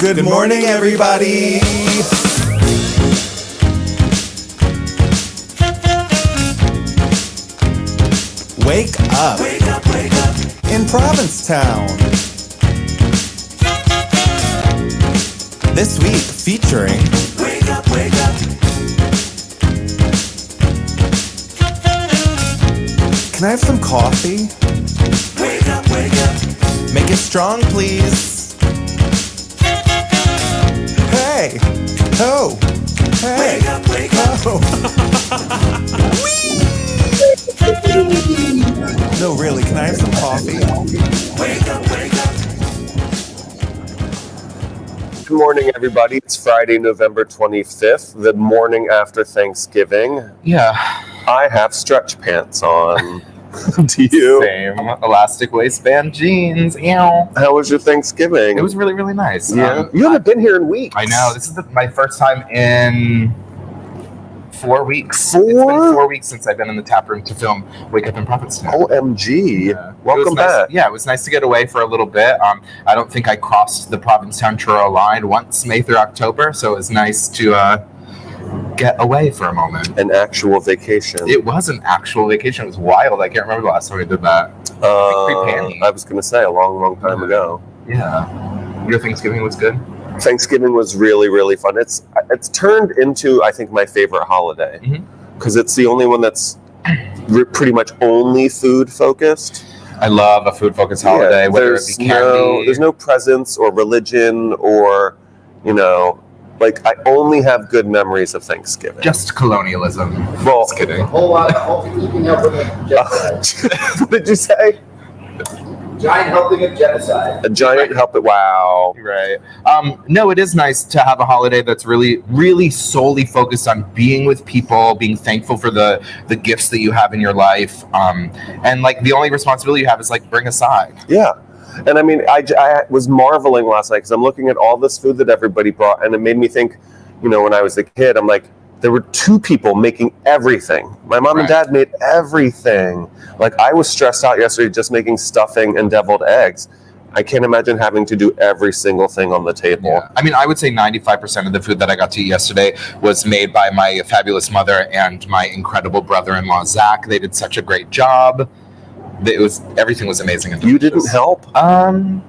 Good morning, everybody. Wake up. Wake up, wake up. In Provincetown. This week featuring Wake up, wake up. Can I have some coffee? Wake up, wake up. Make it strong, please. Hey. Ho. Hey. Wake up, wake up. Ho. No, really, can I have some coffee? Wake up, wake up. Good morning, everybody. It's Friday, November 25th, the morning after Thanksgiving. Yeah. I have stretch pants on. Do you? Same. Elastic waistband jeans. Ew. How was your Thanksgiving? It was really, really nice. Yeah. You haven't been here in weeks. I know. This is my first time in 4 weeks. 4? It's been 4 weeks since I've been in the tap room to film Wake Up in Provincetown. OMG. Yeah. Welcome back. Yeah, it was nice to get away for a little bit. I don't think I crossed the Provincetown Truro line once, May through October, so it was nice to get away for a moment. An actual vacation. It was an actual vacation. It was wild. I can't remember the last time we did that. Pre-panty. I was going to say a long, long time ago. Yeah. Your Thanksgiving was good? Thanksgiving was really, really fun. It's turned into, I think, my favorite holiday because it's the only one that's pretty much only food focused. I love a food-focused holiday, whether it be candy. There's no presents or religion or, like I only have good memories of Thanksgiving. Just colonialism. Well, Just kidding. A whole lot of keeping up with a genocide. What did you say? Giant helping of genocide. A giant help it. Wow. Right. No, it is nice to have a holiday that's really, really solely focused on being with people, being thankful for the gifts that you have in your life. And like the only responsibility you have is like bring a side. Yeah. And I mean, I was marveling last night because I'm looking at all this food that everybody brought, and it made me think, when I was a kid, I'm like, there were 2 people making everything. My mom and dad made everything. Like, I was stressed out yesterday just making stuffing and deviled eggs. I can't imagine having to do every single thing on the table. Yeah. I mean, I would say 95% of the food that I got to eat yesterday was made by my fabulous mother and my incredible brother-in-law, Zach. They did such a great job. Everything was amazing. And you didn't help? No,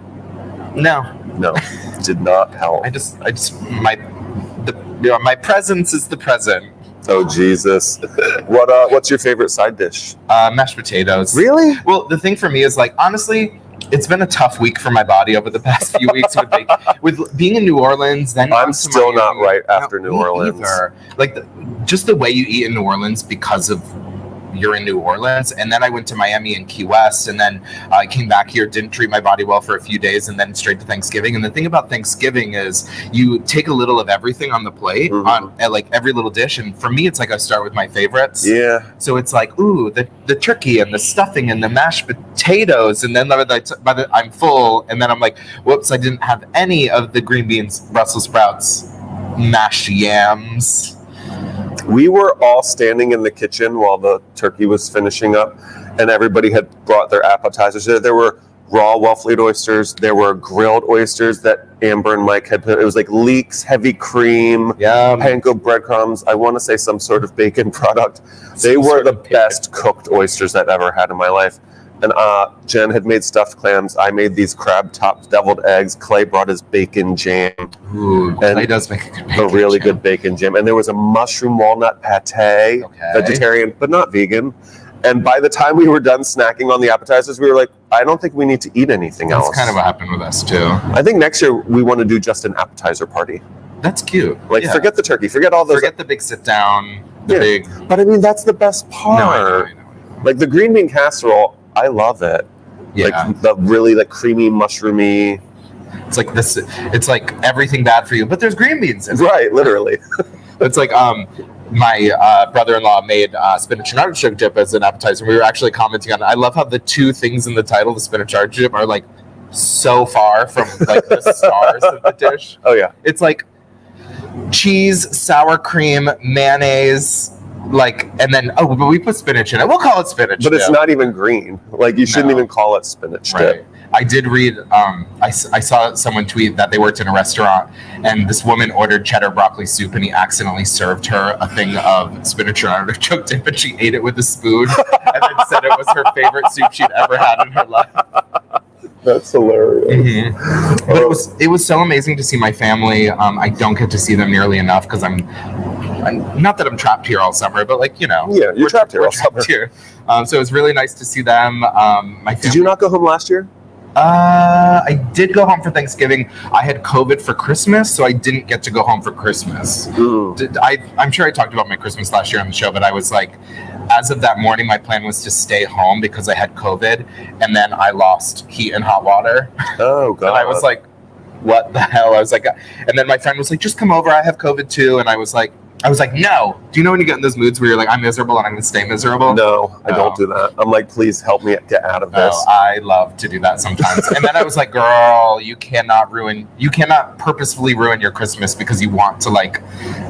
Did not help. My presence is the present. Oh Jesus! What's your favorite side dish? Mashed potatoes. Really? Well, the thing for me is like honestly, it's been a tough week for my body over the past few weeks with being in New Orleans. Then I'm still Miami. Not right after New Orleans. Either. Like just the way you eat in New Orleans because of you're in New Orleans, and then I went to Miami and Key West, and then I came back here, didn't treat my body well for a few days, and then straight to Thanksgiving. And the thing about Thanksgiving is you take a little of everything on the plate, on like every little dish, and for me, it's like I start with my favorites. Yeah. So it's like, ooh, the turkey and the stuffing and the mashed potatoes, and then I'm full, and then I'm like, whoops, I didn't have any of the green beans, Brussels sprouts, mashed yams. We were all standing in the kitchen while the turkey was finishing up, and everybody had brought their appetizers. There were raw well-filleted oysters. There were grilled oysters that Amber and Mike had put. It was like leeks, heavy cream, panko breadcrumbs. I want to say some sort of bacon product. They were the best cooked oysters I've ever had in my life. And Jen had made stuffed clams. I made these crab-topped deviled eggs. Clay brought his bacon jam. Ooh, Clay does make a good bacon A really good bacon jam. And there was a mushroom walnut pate, vegetarian, but not vegan. And by the time we were done snacking on the appetizers, we were like, I don't think we need to eat anything else. That's kind of what happened with us, too. I think next year we want to do just an appetizer party. That's cute. Forget the turkey. Forget all those. Forget the big sit-down, big... But I mean, that's the best part. No, I know. Like the green bean casserole, I love it. Yeah. Like the really creamy, mushroomy. It's like this. It's like everything bad for you, but there's green beans. Right, literally. It's like my brother-in-law made spinach and artichoke dip as an appetizer. We were actually commenting on it. I love how the 2 things in the title, the spinach artichoke dip, are like so far from like the stars of the dish. Oh yeah. It's like cheese, sour cream, mayonnaise. And then but we put spinach in it. We'll call it spinach but dip. It's not even green. Like you shouldn't even call it spinach dip. I did read, I saw someone tweet that they worked in a restaurant and this woman ordered cheddar broccoli soup and he accidentally served her a thing of spinach and artichoke dip and she ate it with a spoon and then said it was her favorite soup she'd ever had in her life. That's hilarious. Mm-hmm. But it was so amazing to see my family. I don't get to see them nearly enough because I'm not that I'm trapped here all summer, but like, you know. Yeah, you're trapped here all summer. Here. So it was really nice to see them. My family. Did you not go home last year? I did go home for Thanksgiving. I had COVID for Christmas, so I didn't get to go home for Christmas. I'm sure I talked about my Christmas last year on the show, but I was like, as of that morning, my plan was to stay home because I had COVID, and then I lost heat and hot water. Oh, God. And I was like, what the hell? I was like, and then my friend was like, just come over. I have COVID too. And I was like, no. Do you know when you get in those moods where you're like, I'm miserable and I'm going to stay miserable? No, I don't do that. I'm like, please help me get out of this. I love to do that sometimes. And then I was like, girl, you cannot purposefully ruin your Christmas because you want to like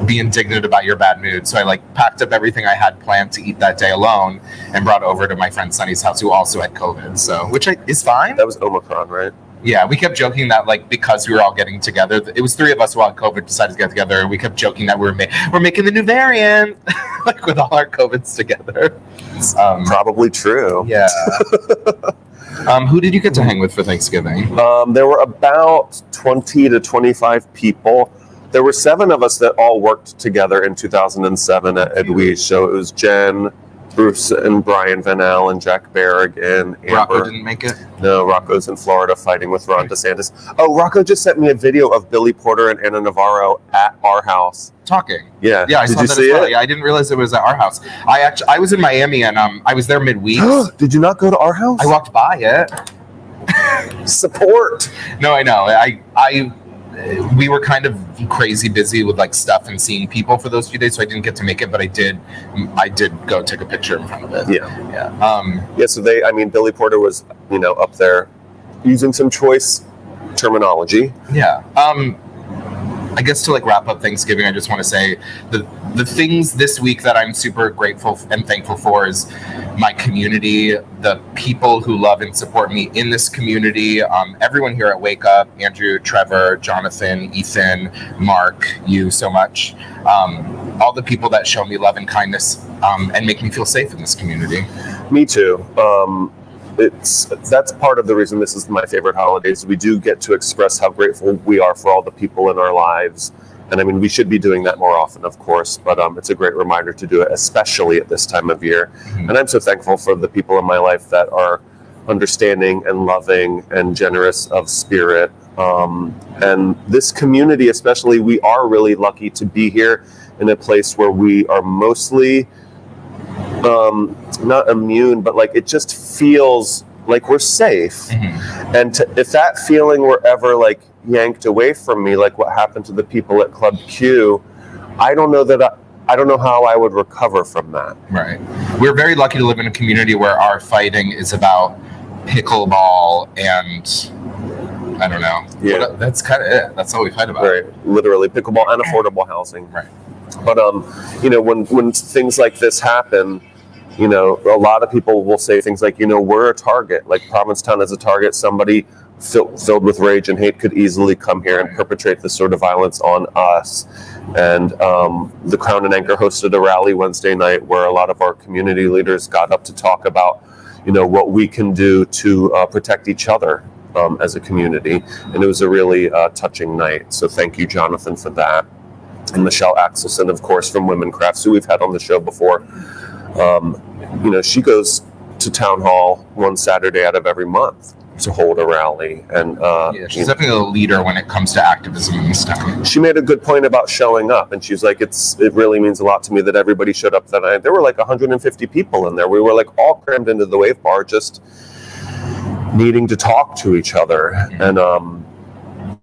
be indignant about your bad mood. So I like packed up everything I had planned to eat that day alone and brought it over to my friend Sunny's house who also had COVID. So, which is fine. That was Omicron, right? Yeah, we kept joking that like because we were all getting together, it was three of us who had COVID decided to get together, and we kept joking that we're making the new variant, like with all our COVIDs together. Probably true. Yeah. Who did you get to hang with for Thanksgiving? There were about 20 to 25 people. There were 7 of us that all worked together in 2007 at Edwige. So it was Jen, Bruce and Brian Van Al and Jack Berrigan. Rocco didn't make it? No, Rocco's in Florida fighting with Ron DeSantis. Oh, Rocco just sent me a video of Billy Porter and Anna Navarro at our house. Talking. Yeah. Yeah, I Did saw you that see as well. it? Yeah, I didn't realize it was at our house. I was in Miami and I was there midweek. Did you not go to our house? I walked by it. Support. No, I know. We were kind of crazy busy with like stuff and seeing people for those few days, so I didn't get to make it, but I did go take a picture in front of it. Yeah. So Billy Porter was, up there using some choice terminology. Yeah. I guess to like wrap up Thanksgiving, I just want to say the things this week that I'm super grateful and thankful for is my community, the people who love and support me in this community, everyone here at Wake Up, Andrew, Trevor, Jonathan, Ethan, Mark, you so much, all the people that show me love and kindness and make me feel safe in this community. Me too. That's part of the reason this is my favorite holidays. We do get to express how grateful we are for all the people in our lives. And we should be doing that more often, of course, but it's a great reminder to do it, especially at this time of year. Mm-hmm. And I'm so thankful for the people in my life that are understanding and loving and generous of spirit. And this community, especially, we are really lucky to be here in a place where we are mostly not immune, but like it just feels like we're safe. Mm-hmm. And if that feeling were ever like yanked away from me, like what happened to the people at Club Q, I don't know how I would recover from that. Right. We're very lucky to live in a community where our fighting is about pickleball and I don't know. Yeah. That's kind of it. That's all we fight about. Right. Literally pickleball and affordable housing. Right. But when things like this happen, a lot of people will say things like, we're a target. Like Provincetown is a target. Somebody filled with rage and hate could easily come here and perpetrate this sort of violence on us. And the Crown and Anchor hosted a rally Wednesday night where a lot of our community leaders got up to talk about, what we can do to protect each other as a community. And it was a really touching night. So thank you, Jonathan, for that. And Michelle Axelson, of course, from Women Crafts, who we've had on the show before. She goes to town hall one Saturday out of every month to hold a rally. And she's definitely a leader when it comes to activism in this town. She made a good point about showing up, and she's like, it really means a lot to me that everybody showed up that night. There were like 150 people in there. We were like all crammed into the Wave Bar, just needing to talk to each other. Mm-hmm.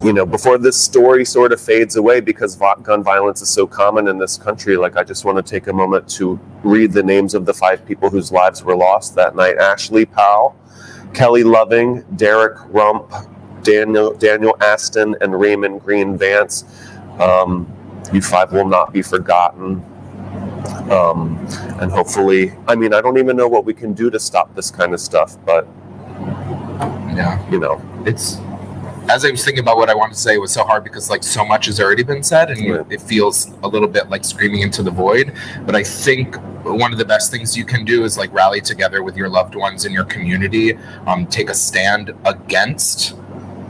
And before this story sort of fades away, because gun violence is so common in this country, like I just want to take a moment to read the names of the 5 people whose lives were lost that night. Ashley Powell, Kelly Loving, Derek Rump, Daniel Aston, and Raymond Green Vance. You 5 will not be forgotten. And hopefully, I don't even know what we can do to stop this kind of stuff, but Yeah. You know, It's, as I was thinking about what I wanted to say, it was so hard because like so much has already been said, and Right. it feels a little bit like screaming into the void. But I think one of the best things you can do is like rally together with your loved ones in your community, take a stand against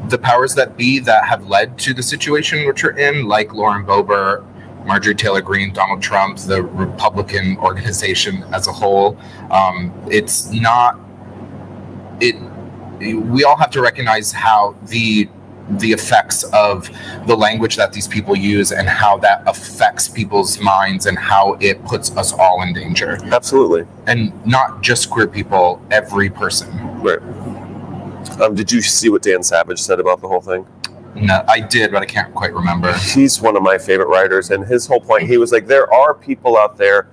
the powers that be that have led to the situation which we're in, like Lauren Boebert, Marjorie Taylor Greene, Donald Trump, the Republican organization as a whole. It's not it. We all have to recognize how the effects of the language that these people use and how that affects people's minds and how it puts us all in danger. absolutely. And not just queer people, every person. Right. Did you see what Dan Savage said about the whole thing? No, I did, but I can't quite remember. He's one of my favorite writers, and his whole point, he was like, there are people out there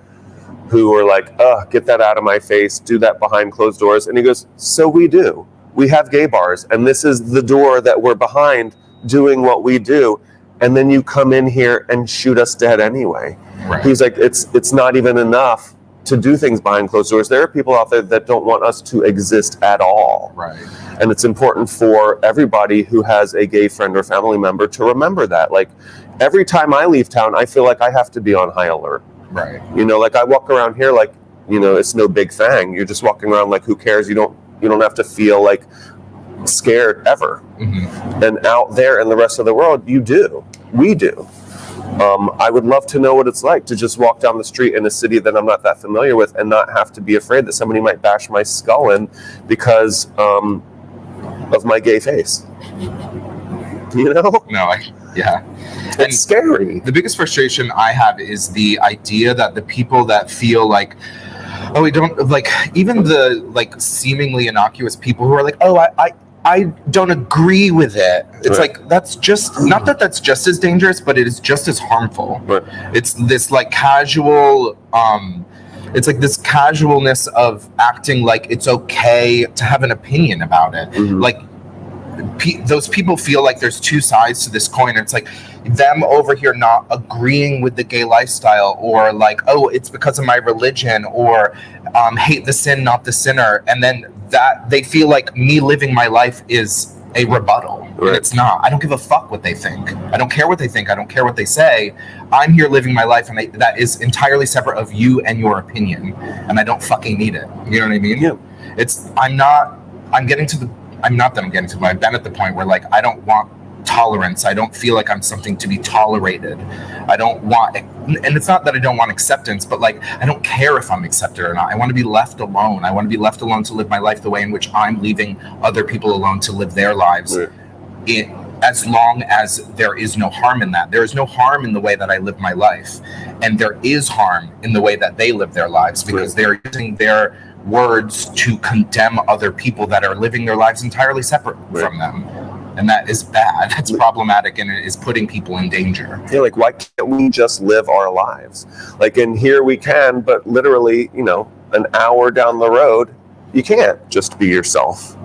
who are like, get that out of my face, do that behind closed doors. And he goes, so we do. We have gay bars, and this is the door that we're behind doing what we do. And then you come in here and shoot us dead anyway. Right. He's like, it's not even enough to do things behind closed doors. There are people out there that don't want us to exist at all. Right. And it's important for everybody who has a gay friend or family member to remember that. Like, every time I leave town, I feel like I have to be on high alert. Right. You know, like I walk around here like, you know, it's no big thing. You're just walking around like, who cares? You don't have to feel like scared ever. Mm-hmm. And out there in the rest of the world, you do. We do. I would love to know what it's like to just walk down the street in a city that I'm not that familiar with and not have to be afraid that somebody might bash my skull in because of my gay face. You know? No, yeah. It's scary. The biggest frustration I have is the idea that the people that feel like, oh, we don't, like, even the like seemingly innocuous people who are like, oh, I don't agree with it. It's Right. like, that's just, not that that's just as dangerous, but it is just as harmful. Right. It's this like casual, it's like this casualness of acting like it's okay to have an opinion about it. Mhm. Like, those people feel like there's two sides to this coin, and it's like them over here not agreeing with the gay lifestyle, or like, oh, it's because of my religion, or hate the sin, not the sinner, and then that they feel like me living my life is a rebuttal. Right. And it's not. I don't give a fuck what they think. I don't care what they think. I don't care what they say. I'm here living my life, and that is entirely separate of you and your opinion, and I don't fucking need it. You know what I mean? Yeah. I'm getting to the I've been at the point where like I don't want tolerance. I don't feel like I'm something to be tolerated. I don't want, and it's not that I don't want acceptance, but like I don't care if I'm accepted or not. I want to be left alone. I want to be left alone to live my life the way in which I'm leaving other people alone to live their lives. Right. As long as there is no harm in that. There is no harm in the way that I live my life, and there is harm in the way that they live their lives, because they're using their words to condemn other people that are living their lives entirely separate from them. And that is bad. That's problematic, and it is putting people in danger. Yeah, like, why can't we just live our lives? Like, in here we can, but literally, you know, an hour down the road, you can't just be yourself.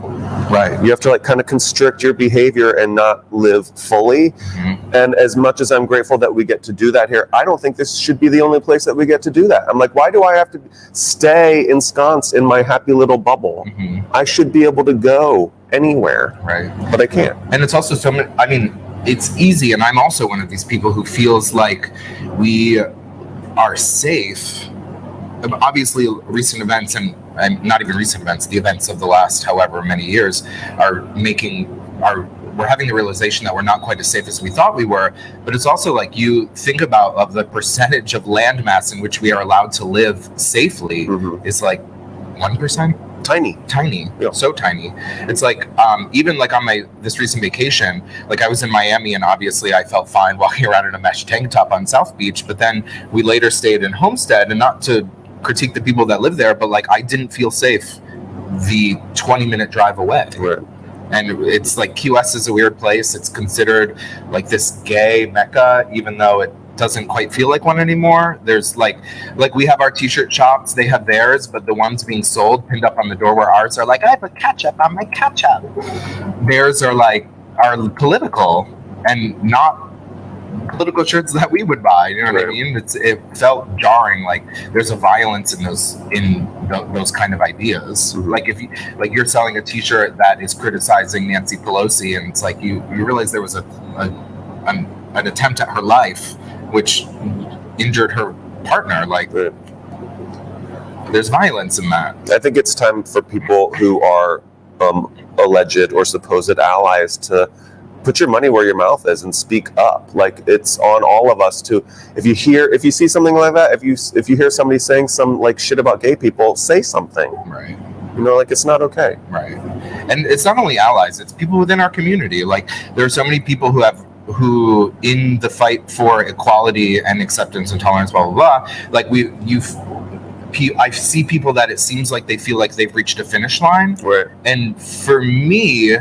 Right. You have to like kind of constrict your behavior and not live fully. Mm-hmm. And as much as I'm grateful that we get to do that here, I don't think this should be the only place that we get to do that. I'm like, why do I have to stay ensconced in my happy little bubble? Mm-hmm. I should be able to go anywhere, Right. but I can't. And it's also so many, I mean, it's easy, and I'm also one of these people who feels like we are safe. Obviously, recent events, and not even recent events, the events of the last however many years we're having the realization that we're not quite as safe as we thought we were. But it's also like, you think about of the percentage of landmass in which we are allowed to live safely Mhm. is like 1%. Tiny. Yeah. So tiny. It's like even like on this recent vacation, like I was in Miami, and obviously I felt fine walking around in a mesh tank top on South Beach, but then we later stayed in Homestead, and not to critique the people that live there, but like I didn't feel safe the 20-minute drive away. Right. And it's like Key West is a weird place. It's considered like this gay mecca, even though it doesn't quite feel like one anymore. There's like we have our t-shirt shops, they have theirs, but the ones being sold pinned up on the door where ours are like, I have a ketchup on my ketchup. Theirs are like, are political and not political shirts that we would buy. You know what I Right. mean? It felt jarring. Like there's a violence in those kind of ideas. Mhm. Like you're selling a T-shirt that is criticizing Nancy Pelosi, and it's like you realize there was an attempt at her life, which injured her partner. Like Right. there's violence in that. I think it's time for people who are alleged or supposed allies to put your money where your mouth is and speak up. Like it's on all of us to. If you see something like that, if you hear somebody saying some like shit about gay people, say something. Right. You know, like it's not okay. Right. And it's not only allies, it's people within our community. Like there are so many people who in the fight for equality and acceptance and tolerance, blah, blah, blah. Like I see people that it seems like they feel like they've reached a finish line. Right. And for me,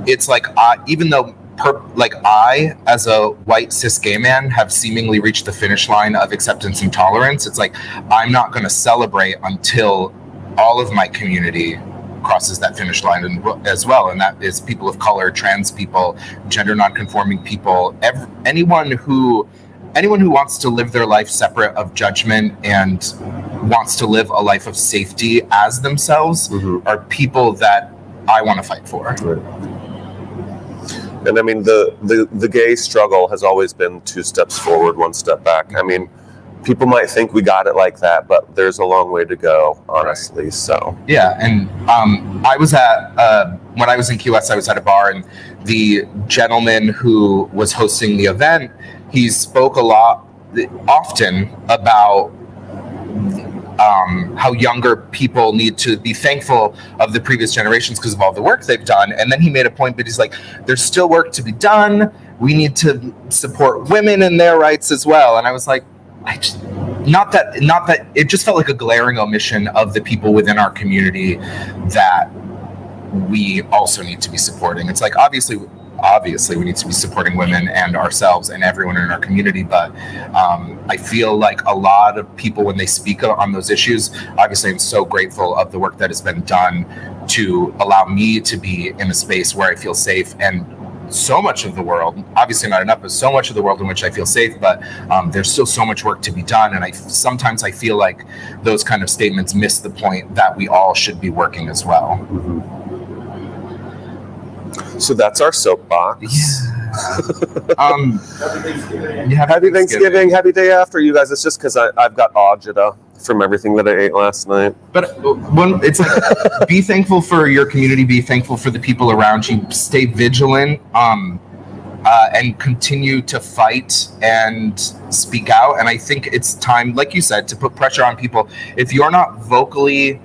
it's like, even though I, as a white cis gay man, have seemingly reached the finish line of acceptance and tolerance, it's like, I'm not going to celebrate until all of my community crosses that finish line as well. And that is people of color, trans people, gender nonconforming people, anyone who wants to live their life separate of judgment and wants to live a life of safety as themselves are people that I want to fight for. Right. And I mean, the gay struggle has always been 2 steps forward, 1 step back. I mean, people might think we got it like that, but there's a long way to go, honestly. Right. So yeah, and I was at when I was in Key West, I was at a bar, and the gentleman who was hosting the event, he spoke often about how younger people need to be thankful of the previous generations because of all the work they've done. And then he made a point, but he's like, there's still work to be done. We need to support women in their rights as well. And I was like, not that it just felt like a glaring omission of the people within our community that we also need to be supporting. It's like, obviously we need to be supporting women and ourselves and everyone in our community, but I feel like a lot of people, when they speak on those issues, obviously I'm so grateful of the work that has been done to allow me to be in a space where I feel safe, and so much of the world, obviously not enough, but so much of the world in which I feel safe, but there's still so much work to be done, and sometimes I feel like those kind of statements miss the point that we all should be working as well. Mm-hmm. So that's our soapbox. Yeah. Happy Thanksgiving. Happy day after, you guys. It's just because I've got agita from everything that I ate last night. But it's like, be thankful for your community. Be thankful for the people around you. Stay vigilant. And continue to fight and speak out. And I think it's time, like you said, to put pressure on people. If you're not vocally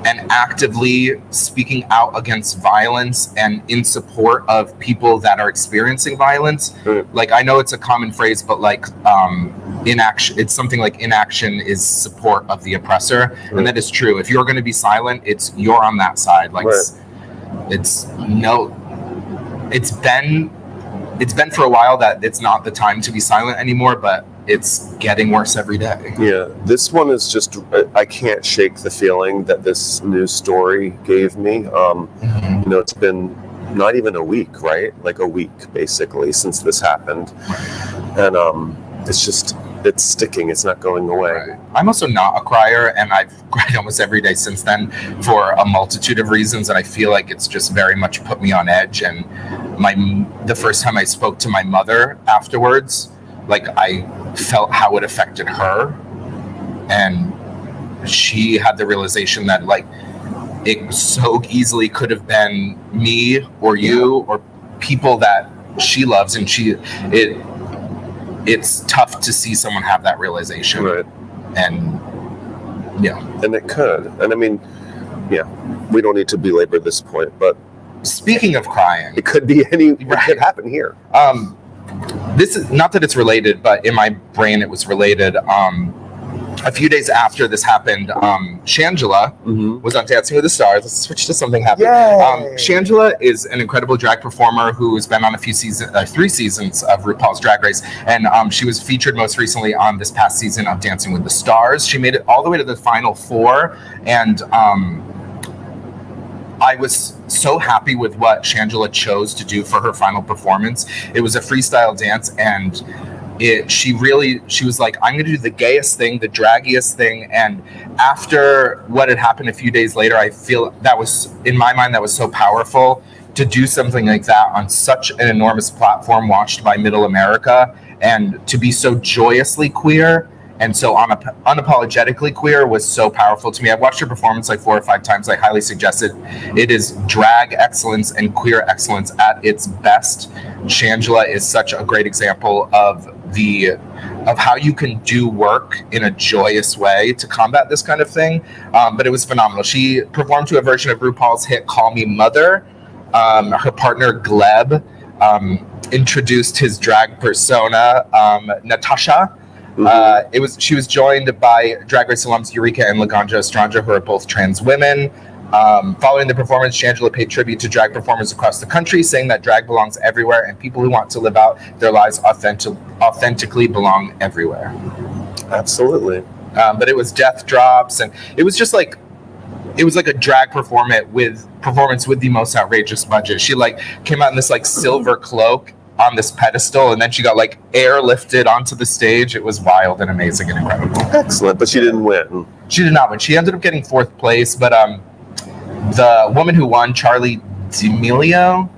and actively speaking out against violence and in support of people that are experiencing violence, like, I know it's a common phrase, but like inaction, it's something like inaction is support of the oppressor. And that is true. If you're going to be silent, you're on that side. Like it's been for a while that it's not the time to be silent anymore, but it's getting worse every day. Yeah, this one is just, I can't shake the feeling that this news story gave me. You know, it's been not even a week, right? Like a week, basically, since this happened. And it's sticking. It's not going away. Right. I'm also not a crier, and I've cried almost every day since then for a multitude of reasons, and I feel like it's just very much put me on edge. And the first time I spoke to my mother afterwards, like, I felt how it affected her, and she had the realization that, like, it so easily could have been me or you or people that she loves, and it's tough to see someone have that realization. Right. And it could. And I mean, we don't need to belabor this point, but speaking of crying, it could be it could happen here. This is not that it's related, but in my brain it was related. A few days after this happened, Shangela was on Dancing with the Stars. Let's switch to something happy. Shangela is an incredible drag performer who's been on 3 seasons of RuPaul's Drag Race, and she was featured most recently on this past season of Dancing with the Stars. She made it all the way to the final 4, and I was so happy with what Shangela chose to do for her final performance. It was a freestyle dance, and she was like, I'm going to do the gayest thing, the draggiest thing. And after what had happened a few days later, I feel that was, in my mind, that was so powerful to do something like that on such an enormous platform watched by middle America, and to be so joyously queer and so unapologetically queer was so powerful to me. I've watched her performance like 4 or 5 times. I highly suggest it. It is drag excellence and queer excellence at its best. Shangela is such a great example of how you can do work in a joyous way to combat this kind of thing. But it was phenomenal. She performed to a version of RuPaul's hit "Call Me Mother." Her partner Gleb introduced his drag persona, Natasha. She was joined by Drag Race alums Eureka and Laganja Estranja, who are both trans women. Following the performance, Shangela paid tribute to drag performers across the country, saying that drag belongs everywhere and people who want to live out their lives authentically belong everywhere. Absolutely. But it was death drops, and it was just like, it was like a drag performance with the most outrageous budget. She like came out in this like silver cloak on this pedestal, and then she got like airlifted onto the stage. It was wild and amazing and incredible. Excellent, but she didn't win. She did not win. She ended up getting 4th place, but the woman who won, Charlie D'Amelio,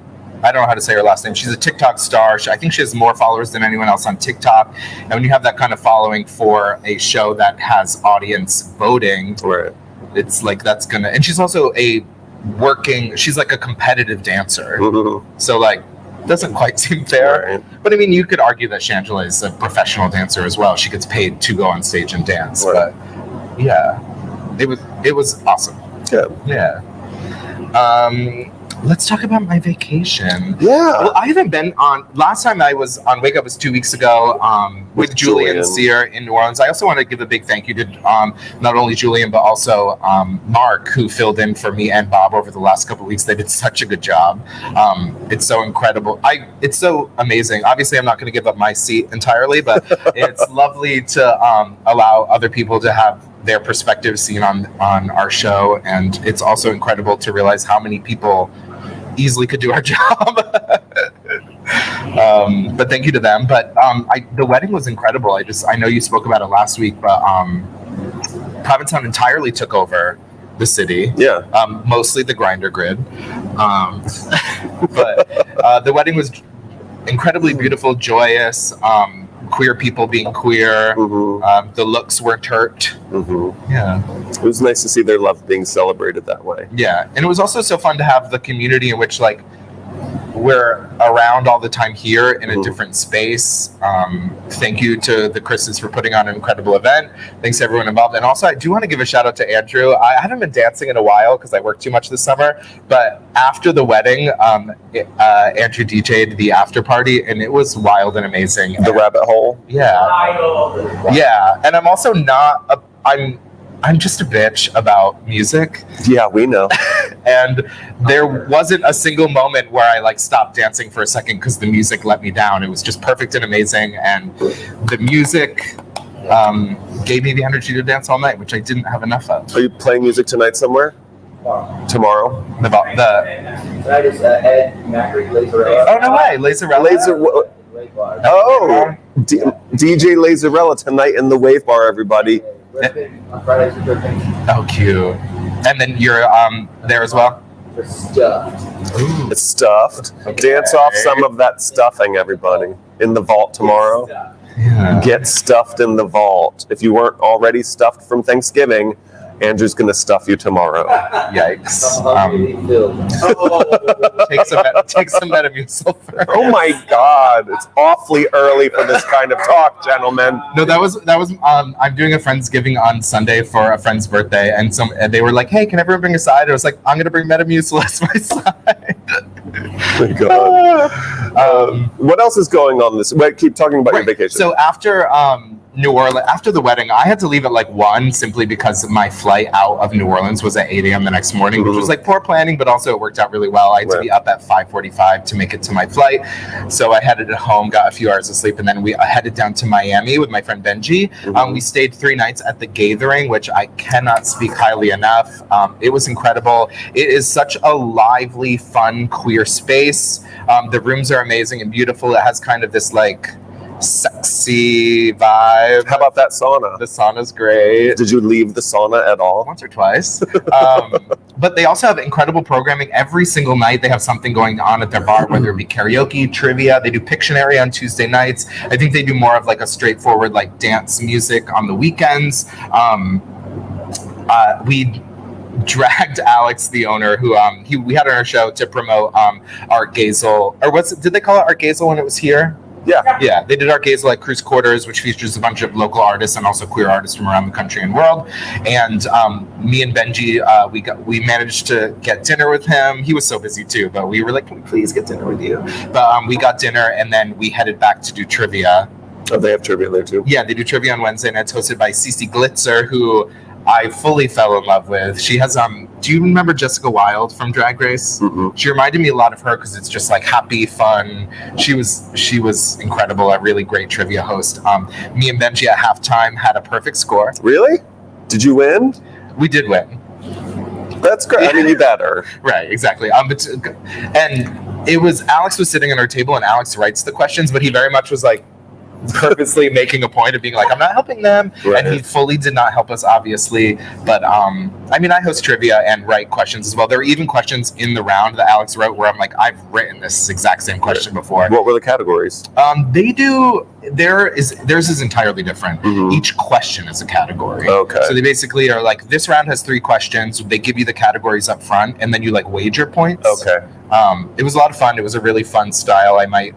I don't know how to say her last name. She's a TikTok star. I think she has more followers than anyone else on TikTok. And when you have that kind of following for a show that has audience voting, Right. it's like that's gonna. And she's also she's like a competitive dancer. Mm-hmm. So like, doesn't quite seem fair. Right. But I mean, you could argue that Shangela is a professional dancer as well. She gets paid to go on stage and dance. Right. But yeah, it was awesome. Yeah. Let's talk about my vacation. Yeah. Well, I haven't been on. Last time I was on Wake Up was 2 weeks ago with Julian Sear in New Orleans. I also want to give a big thank you to not only Julian, but also Mark, who filled in for me and Bob over the last couple of weeks. They did such a good job. It's so incredible. It's so amazing. Obviously, I'm not going to give up my seat entirely, but it's lovely to allow other people to have their perspective seen on our show. And it's also incredible to realize how many people easily could do our job. But thank you to them. But the wedding was incredible. I know you spoke about it last week, but Provincetown entirely took over the city. Yeah. Mostly the grinder grid. But the wedding was incredibly beautiful, joyous, queer people being queer. Mm-hmm. The looks weren't hurt. Mm-hmm. Yeah. It was nice to see their love being celebrated that way. Yeah. And it was also so fun to have the community in which like we're around all the time here in a different space. Thank you to the Chris's for putting on an incredible event. Thanks to everyone involved. And also I do want to give a shout out to Andrew. I haven't been dancing in a while because I worked too much this summer, but after the wedding, Andrew DJ'd the after party and it was wild and amazing. The rabbit hole. Yeah. Yeah. And I'm also not, I'm just a bitch about music. Yeah, we know. And there wasn't a single moment where I like stopped dancing for a second because the music let me down. It was just perfect and amazing. And the music gave me the energy to dance all night, which I didn't have enough of. Are you playing music tonight somewhere? Tomorrow? Tonight is Ed Macri, Lazarella. Oh, no way. Lazarella. DJ Lazarella tonight in the Wave Bar, everybody. On Fridays and 13th. Oh, cute. And then you're there as well? For stuff. Ooh. It's stuffed. Okay. Dance off some of that stuffing, everybody. In the vault tomorrow. Yeah. Get stuffed in the vault. If you weren't already stuffed from Thanksgiving, Andrew's going to stuff you tomorrow. Yikes. Take some Metamucil first. Oh my God. It's awfully early for this kind of talk, gentlemen. No, that was I'm doing a Friendsgiving on Sunday for a friend's birthday, and they were like, hey, can everyone bring a side? I was like, I'm going to bring Metamucil as my side. Oh my God. What else is going on this? Wait, keep talking about your vacation. So after New Orleans, after the wedding, I had to leave at like 1 simply because my flight out of New Orleans was at 8 a.m. the next morning, which was like poor planning, but also it worked out really well. I had to be up at 5:45 to make it to my flight. So I headed home, got a few hours of sleep, and then we headed down to Miami with my friend Benji. We stayed 3 nights at the Gathering, which I cannot speak highly enough. It was incredible. It is such a lively, fun, queer space. The rooms are amazing and beautiful. It has kind of this like sexy vibe. How about that sauna? The sauna's great. Did you leave the sauna at all? Once or twice. But they also have incredible programming. Every single night they have something going on at their bar, whether it be karaoke, trivia. They do Pictionary on Tuesday nights. I think they do more of like a straightforward like dance music on the weekends. We dragged Alex, the owner, who we had on our show to promote Art Gazel, or did they call it Art Gazel when it was here? Yeah, they did Art Gazel at Cruise Quarters, which features a bunch of local artists and also queer artists from around the country and world. And me and Benji, we managed to get dinner with him. He was so busy too, but we were like, can we please get dinner with you? But we got dinner, and then we headed back to do trivia. Oh, they have trivia there too? Yeah, they do trivia on Wednesday, and it's hosted by Cece Glitzer, who I fully fell in love with. She has do you remember Jessica Wilde from Drag Race? She reminded me a lot of her because it's just like happy, fun. She was incredible, a really great trivia host. Me and Benji at halftime had a perfect score. Really? Did you win? We did win. That's great. I mean, you better. Right, exactly. And it was Alex was sitting at our table, and Alex writes the questions, but he very much was like purposely making a point of being like, I'm not helping them. Right. And he fully did not help us, obviously. But I mean, I host trivia and write questions as well. There are even questions in the round that Alex wrote where I'm like, I've written this exact same question before. What were the categories? Theirs is entirely different. Each question is a category. Okay. So they basically are like, this round has 3 questions. They give you the categories up front, and then you like wager points. Okay. It was a lot of fun. It was a really fun style. I might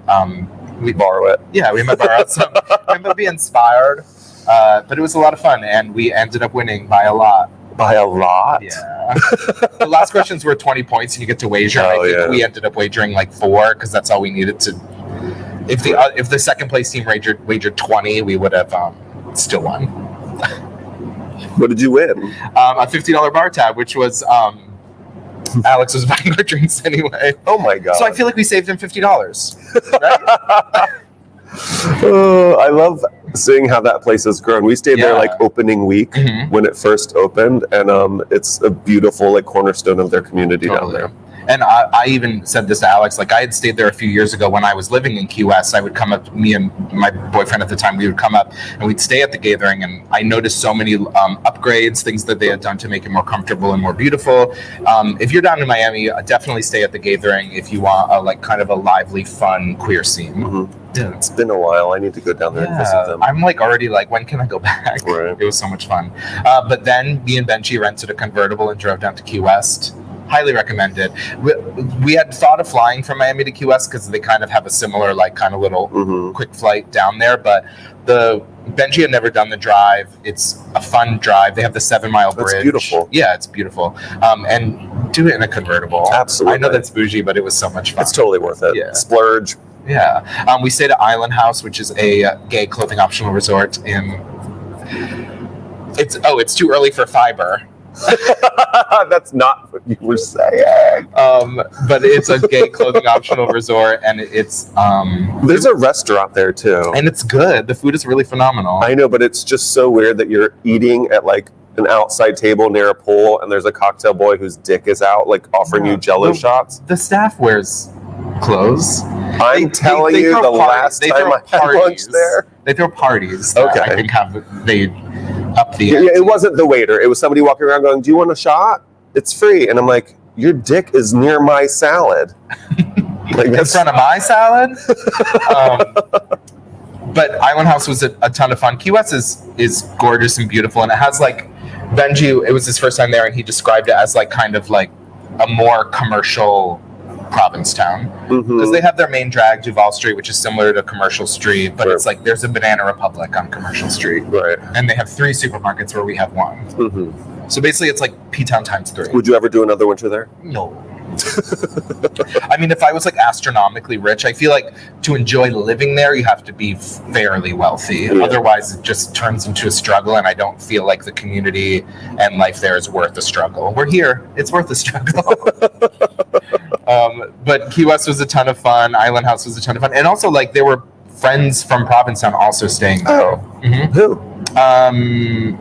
we borrow it. Yeah, we might borrow it some. I might be inspired. But it was a lot of fun, and we ended up winning by a lot. By a lot? Yeah. The last questions were 20 points, and you get to wager. I think we ended up wagering like 4 because that's all we needed to. If the second place team wagered 20, we would have still won. What did you win? A $50 bar tab, which was Alex was buying our drinks anyway. Oh my god! So I feel like we saved him $50. Right? I love seeing how that place has grown. We stayed there like opening week when it first opened, and it's a beautiful like cornerstone of their community down there. And I even said this to Alex, like I had stayed there a few years ago when I was living in Key West. I would come up, me and my boyfriend at the time, we would come up and we'd stay at the Gathering, and I noticed so many upgrades, things that they had done to make it more comfortable and more beautiful. If you're down in Miami, definitely stay at the Gathering if you want a like kind of a lively, fun, queer scene. Yeah, it's been a while. I need to go down there and visit them. I'm like already like, when can I go back? Right. It was so much fun. But then me and Benji rented a convertible and drove down to Key West. Highly recommended. We had thought of flying from Miami to Key West because they kind of have a similar like kind of little quick flight down there, but Benji had never done the drive. It's a fun drive. They have the 7-mile bridge. It's beautiful. Yeah, it's beautiful. And do it in a convertible. Absolutely. I know that's bougie, but it was so much fun. It's totally worth it. Yeah. Splurge. Yeah. We stayed at Island House, which is a gay clothing optional resort in. It's too early for fiber. That's not what you were saying. But it's a gay clothing optional resort, and it's there's a restaurant there too, and it's good. The food is really phenomenal. I know, but it's just so weird that you're eating at like an outside table near a pool, and there's a cocktail boy whose dick is out, like offering you Jello shots. The staff wears clothes. I'm telling you, the last time I had lunch there, they throw parties. Okay, I think they. Up the end. It wasn't the waiter. It was somebody walking around going, "Do you want a shot? It's free." And I'm like, "Your dick is near my salad." Like, in front of my salad. But Island House was a ton of fun. Key West is gorgeous and beautiful, and it has like Benji. It was his first time there, and he described it as like kind of like a more commercial Provincetown, because they have their main drag, Duval Street, which is similar to Commercial Street, but it's like there's a Banana Republic on Commercial Street, right? And they have 3 supermarkets where we have 1. So basically, it's like P-Town times 3. Would you ever do another winter there? No. I mean, if I was like astronomically rich, I feel like to enjoy living there, you have to be fairly wealthy. Yeah. Otherwise, it just turns into a struggle, and I don't feel like the community and life there is worth the struggle. We're here; it's worth the struggle. But Key West was a ton of fun. Island House was a ton of fun, and also like there were friends from Provincetown also staying there. Who?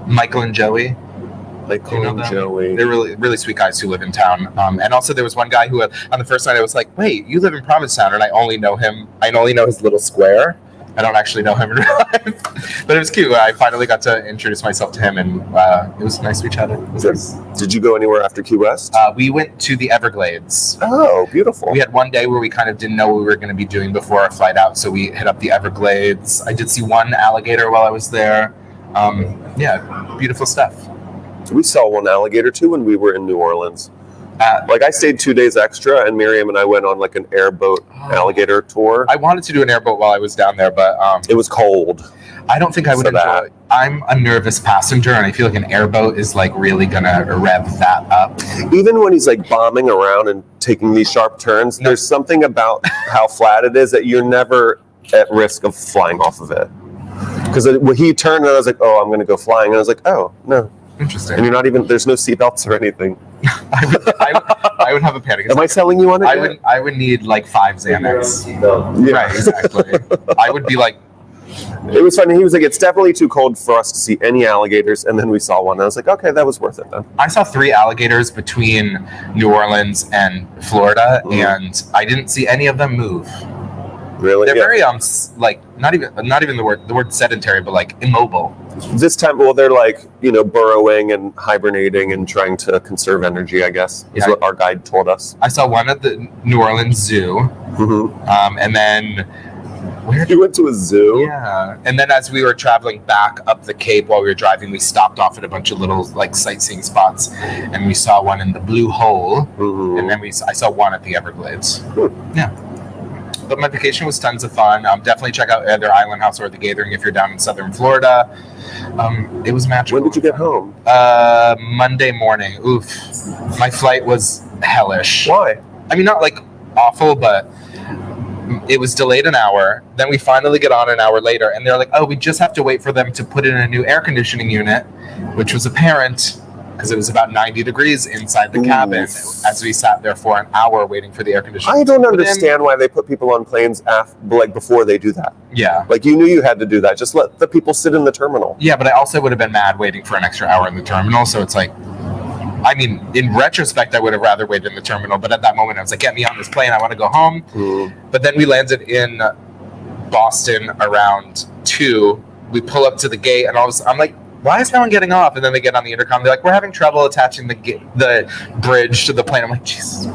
Michael and Joey. Like You know them? Joey. They're really, really sweet guys who live in town. And also there was one guy who, on the first night, I was like, "Wait, you live in Provincetown?" And I only know him. I only know his little square. I don't actually know him in real life. But it was cute. I finally got to introduce myself to him, and it was nice we chatted. It was nice. Did you go anywhere after Key West? We went to the Everglades. Oh, beautiful. We had one day where we kind of didn't know what we were going to be doing before our flight out, so we hit up the Everglades. I did see one alligator while I was there. Yeah, beautiful stuff. We saw one alligator too when we were in New Orleans. Uh, Like I stayed 2 days extra, and Miriam and I went on like an airboat alligator tour. I wanted to do an airboat while I was down there, but It was cold. I don't think I would So enjoy that- it. I'm a nervous passenger, and I feel like an airboat is like really gonna rev that up. Even when he's like bombing around and taking these sharp turns, there's something about how flat it is that you're never at risk of flying off of it. Because when he turned and I was like, "Oh, I'm going to go flying," and I was like, "Oh, no." Interesting. And you're not even, there's no seatbelts or anything. I would have a panic Am I attack. selling you on it? I would need like 5 Xanax. Yeah. Right, exactly. I would be like, It was funny. He was like, "It's definitely too cold for us to see any alligators." And then we saw one. And I was like, "Okay, that was worth it then." I saw 3 alligators between New Orleans and Florida, and I didn't see any of them move. Really? They're Yeah. very like not even the word sedentary, but like immobile. This time, well, they're like, burrowing and hibernating and trying to conserve energy, I guess, is Yeah. what our guide told us. I saw one at the New Orleans Zoo, and then where? You went to a zoo? Yeah, and then as we were traveling back up the Cape while we were driving, we stopped off at a bunch of little like sightseeing spots, and we saw one in the Blue Hole, and then I saw one at the Everglades. Yeah. But my vacation was tons of fun. Definitely check out either Island House or The Gathering if you're down in southern Florida. It was magical. When did you get home? Monday morning. Oof. My flight was hellish. Why? I mean, not like awful, but it was delayed an hour. Then we finally get on an hour later, and they're like, "Oh, we just have to wait for them to put in a new air conditioning unit," which was apparent because it was about 90 degrees inside the cabin as we sat there for an hour waiting for the air conditioning. I don't to put in. understand why they put people on planes before they do that. Yeah. Like, you knew you had to do that. Just let the people sit in the terminal. Yeah, but I also would have been mad waiting for an extra hour in the terminal. So it's like, I mean, in retrospect, I would have rather waited in the terminal. But at that moment, I was like, "Get me on this plane. I want to go home." But then we landed in Boston around 2. We pull up to the gate, and I'm like, "Why is no one getting off?" And then they get on the intercom. They're like, "We're having trouble attaching the bridge to the plane." I'm like, "Jesus."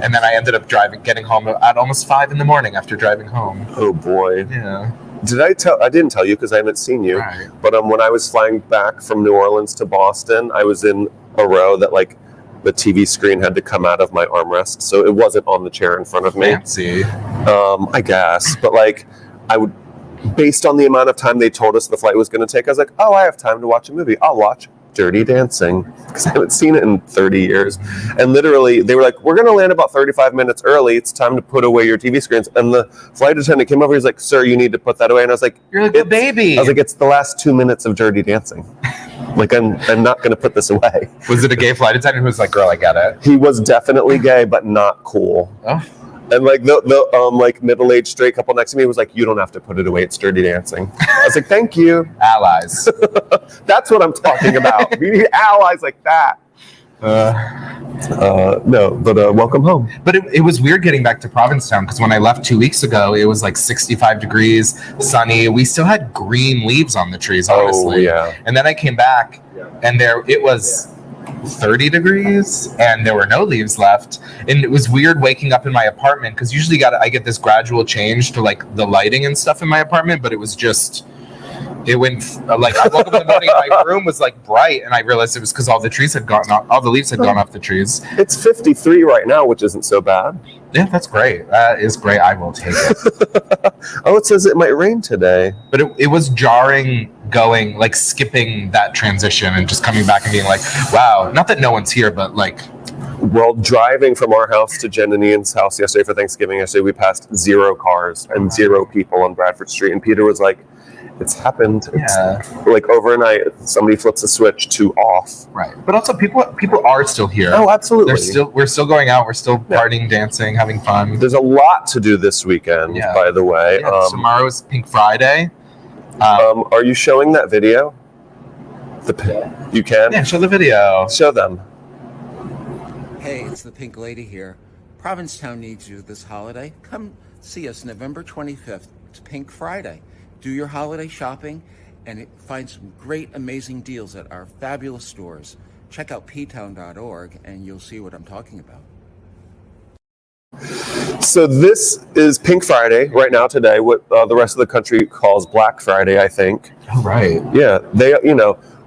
And then I ended up getting home at almost 5 a.m. after driving home. Oh, boy. Yeah. I didn't tell you because I haven't seen you. Right. But when I was flying back from New Orleans to Boston, I was in a row that like the TV screen had to come out of my armrest. So it wasn't on the chair in front of me. Fancy. I guess. But like I would, based on the amount of time they told us the flight was going to take, I was like, "Oh, I have time to watch a movie. I'll watch Dirty Dancing," because I haven't seen it in 30 years. And literally, they were like, "We're going to land about 35 minutes early. It's time to put away your TV screens." And the flight attendant came over. He's like, "Sir, you need to put that away." And I was like, You're like a baby. I was like, "It's the last 2 minutes of Dirty Dancing. Like, I'm not going to put this away." Was it a gay flight attendant who was like, "Girl, I get it"? He was definitely gay, but not cool. Oh. And like the like middle-aged straight couple next to me was like, "You don't have to put it away. It's Dirty Dancing." I was like, "Thank you." Allies. That's what I'm talking about. We need allies like that. No, but welcome home. But it was weird getting back to Provincetown because when I left 2 weeks ago, it was like 65 degrees, sunny. We still had green leaves on the trees, honestly. Oh, yeah. And then I came back, and it was 30 degrees, and there were no leaves left. And it was weird waking up in my apartment because usually I get this gradual change to like the lighting and stuff in my apartment, but it was just. It went like I woke up in the morning, my room was like bright, and I realized it was because all the leaves had gone off the trees. It's 53 right now, which isn't so bad. Yeah, that's great. That is great. I will take it. Oh, it says it might rain today. But it was jarring skipping that transition and just coming back and being like, wow, not that no one's here, but like Well, driving from our house to Jen and Ian's house yesterday for Thanksgiving, we passed 0 cars and 0 people on Bradford Street. And Peter was like, it's happened. Yeah. Like overnight, somebody flips a switch to off. Right. But also people are still here. Oh, absolutely. We're still going out. We're still partying, dancing, having fun. There's a lot to do this weekend, by the way. Yeah, tomorrow is Pink Friday. Are you showing that video? You can? Yeah, show the video. Show them. Hey, it's the Pink Lady here. Provincetown needs you this holiday. Come see us November 25th. It's Pink Friday. Do your holiday shopping and find some great, amazing deals at our fabulous stores. Check out ptown.org and you'll see what I'm talking about. So this is Pink Friday right now today, what the rest of the country calls Black Friday, I think. Oh, right. Yeah, they,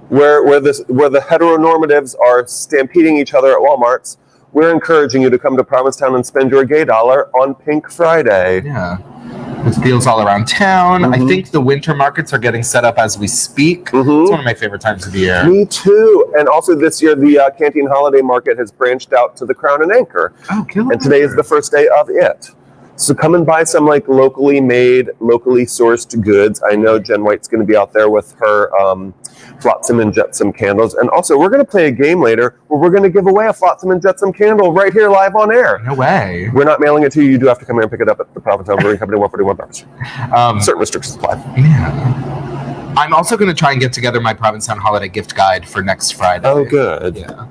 where the heteronormatives are stampeding each other at Walmarts, we're encouraging you to come to Provincetown and spend your gay dollar on Pink Friday. Yeah. There's deals all around town. I think the winter markets are getting set up as we speak. It's one of my favorite times of the year. Me too. And also this year, the Canteen Holiday Market has branched out to the Crown and Anchor. Oh, killer. And today is the first day of it. So come and buy some like locally made, locally sourced goods. I know Jen White's going to be out there with her Flotsam and Jetsam candles. And also, we're going to play a game later where we're going to give away a Flotsam and Jetsam candle right here live on air. No way. We're not mailing it to you. You do have to come here and pick it up at the Provincetown Brewing Company, 141 Barbara Street. Certain restrictions apply. Yeah. I'm also going to try and get together my Provincetown holiday gift guide for next Friday. Oh, good. Yeah.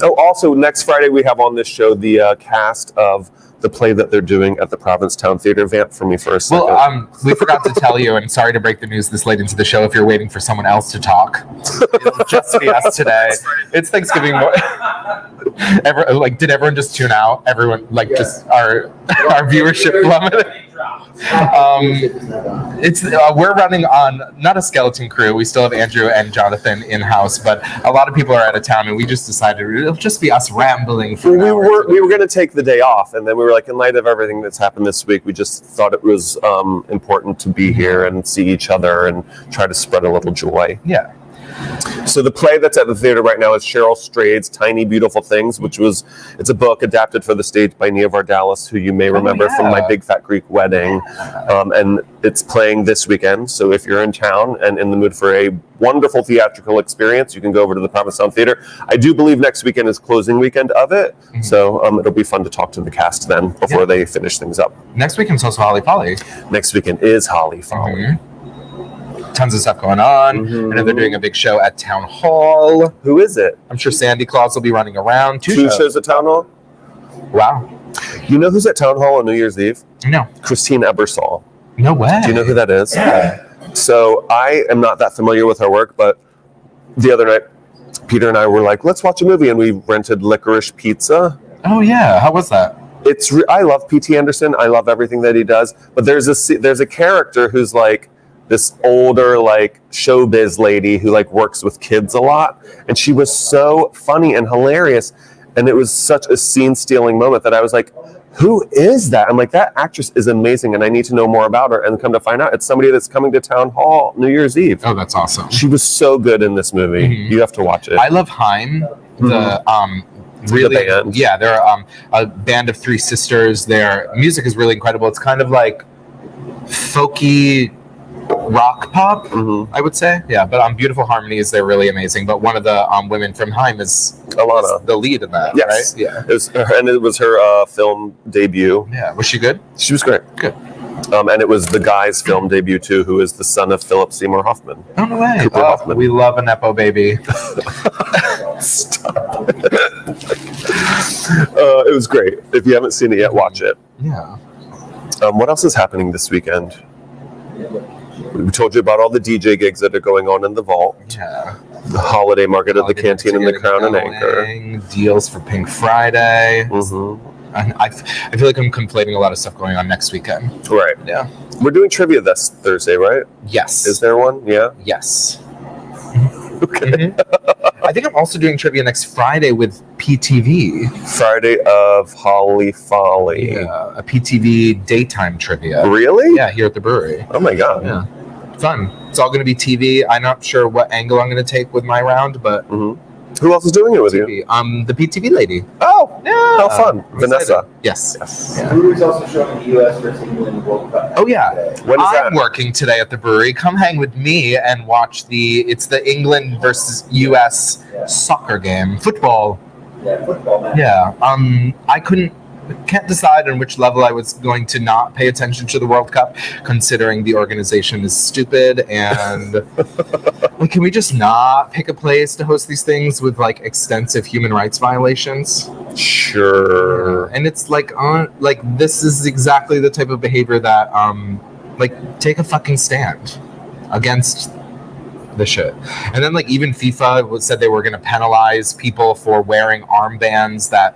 Oh, also, next Friday we have on this show the cast of the play that they're doing at the Provincetown Theater. Vamp for me for a second. Well, we forgot to tell you, and sorry to break the news this late into the show if you're waiting for someone else to talk. It'll just be us today. It's Thanksgiving. Did everyone just tune out? Everyone, just our viewership plummeted. We're running on not a skeleton crew. We still have Andrew and Jonathan in house, but a lot of people are out of town, and we just decided it'll just be us rambling. For we were going to take the day off, and then we were like, in light of everything that's happened this week, we just thought it was important to be here and see each other and try to spread a little joy. Yeah. So the play that's at the theater right now is Cheryl Strayed's Tiny Beautiful Things, it's a book adapted for the stage by Nia Vardalos, who you may remember from My Big Fat Greek Wedding. And it's playing this weekend. So if you're in town and in the mood for a wonderful theatrical experience, you can go over to the Provincetown Theater. I do believe next weekend is closing weekend of it. So it'll be fun to talk to the cast then before they finish things up. Next weekend's also Holly Folly. Next weekend is Holly Folly. Tons of stuff going on. I know they're doing a big show at Town Hall. Who is it? I'm sure Sandy Claus will be running around. Two shows at Town Hall? Wow. You know who's at Town Hall on New Year's Eve? No. Christine Ebersol. No way. Do you know who that is? Yeah. So I am not that familiar with her work, but the other night, Peter and I were like, let's watch a movie, and we rented Licorice Pizza. Oh, yeah. How was that? I love P.T. Anderson. I love everything that he does. But there's a character who's like this older showbiz lady who works with kids a lot, and she was so funny and hilarious, and it was such a scene-stealing moment that I was like, who is that? I'm like, that actress is amazing, and I need to know more about her. And come to find out, it's somebody that's coming to Town Hall New Year's Eve. Oh, that's awesome. She was so good in this movie. You have to watch it. I love Haim. Really, the band. Yeah, they're a band of 3 sisters. Their music is really incredible. It's kind of like folky rock pop, Mm-hmm. I would say. Yeah, but beautiful harmonies. They're really amazing. But one of the women from Haim is Alana, the lead in that. Yes. Right? Yeah. It was her film debut. Yeah. Was she good? She was great. Good. And it was the guy's film debut too, who is the son of Philip Seymour Hoffman. Oh, no way. Cooper Hoffman. We love a Nepo baby. Stop. It was great. If you haven't seen it yet, watch it. Yeah. What else is happening this weekend? We told you about all the DJ gigs that are going on in the vault. Yeah. The holiday market at the Canteen and the Crown and Anchor. Deals for Pink Friday. Mm-hmm. And I feel like I'm conflating a lot of stuff going on next weekend. Right. Yeah. We're doing trivia this Thursday, right? Yes. Is there one? Yeah. Yes. Okay. I think I'm also doing trivia next Friday with PTV. Friday of Holly Folly. Yeah, a PTV daytime trivia. Really? Yeah, here at the brewery. Oh my God. Yeah. Fun. It's all going to be TV. I'm not sure what angle I'm going to take with my round, but Who else is doing it with you? The PTV lady. Oh, Yeah. how fun. I'm Vanessa. excited. Yes. The brewery's also showing the U.S. versus England World Cup. Oh yeah. today. When is I'm that? working today at the brewery. Come hang with me and watch it's the England versus US soccer game. Football. Yeah, football match. Yeah. I can't decide on which level I was going to not pay attention to the World Cup, considering the organization is stupid and like, can we just not pick a place to host these things with like extensive human rights violations? Sure. And it's like this is exactly the type of behavior that like take a fucking stand against the shit. And then like even FIFA said they were going to penalize people for wearing armbands that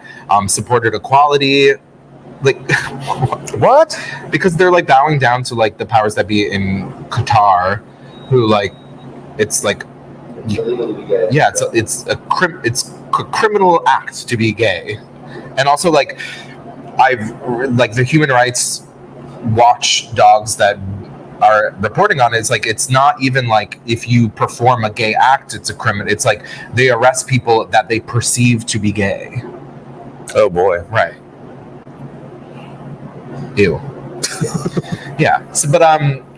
supported equality. Like What? because they're like bowing down to like the powers that be in Qatar, who like it's like It's illegal to be gay. yeah, it's a criminal act to be gay. And also like I've like the human rights watchdogs that are reporting on it, it's like it's not even like if you perform a gay act it's a criminal. It's like they arrest people that they perceive to be gay. Oh boy. Right. Ew. Yeah. So, but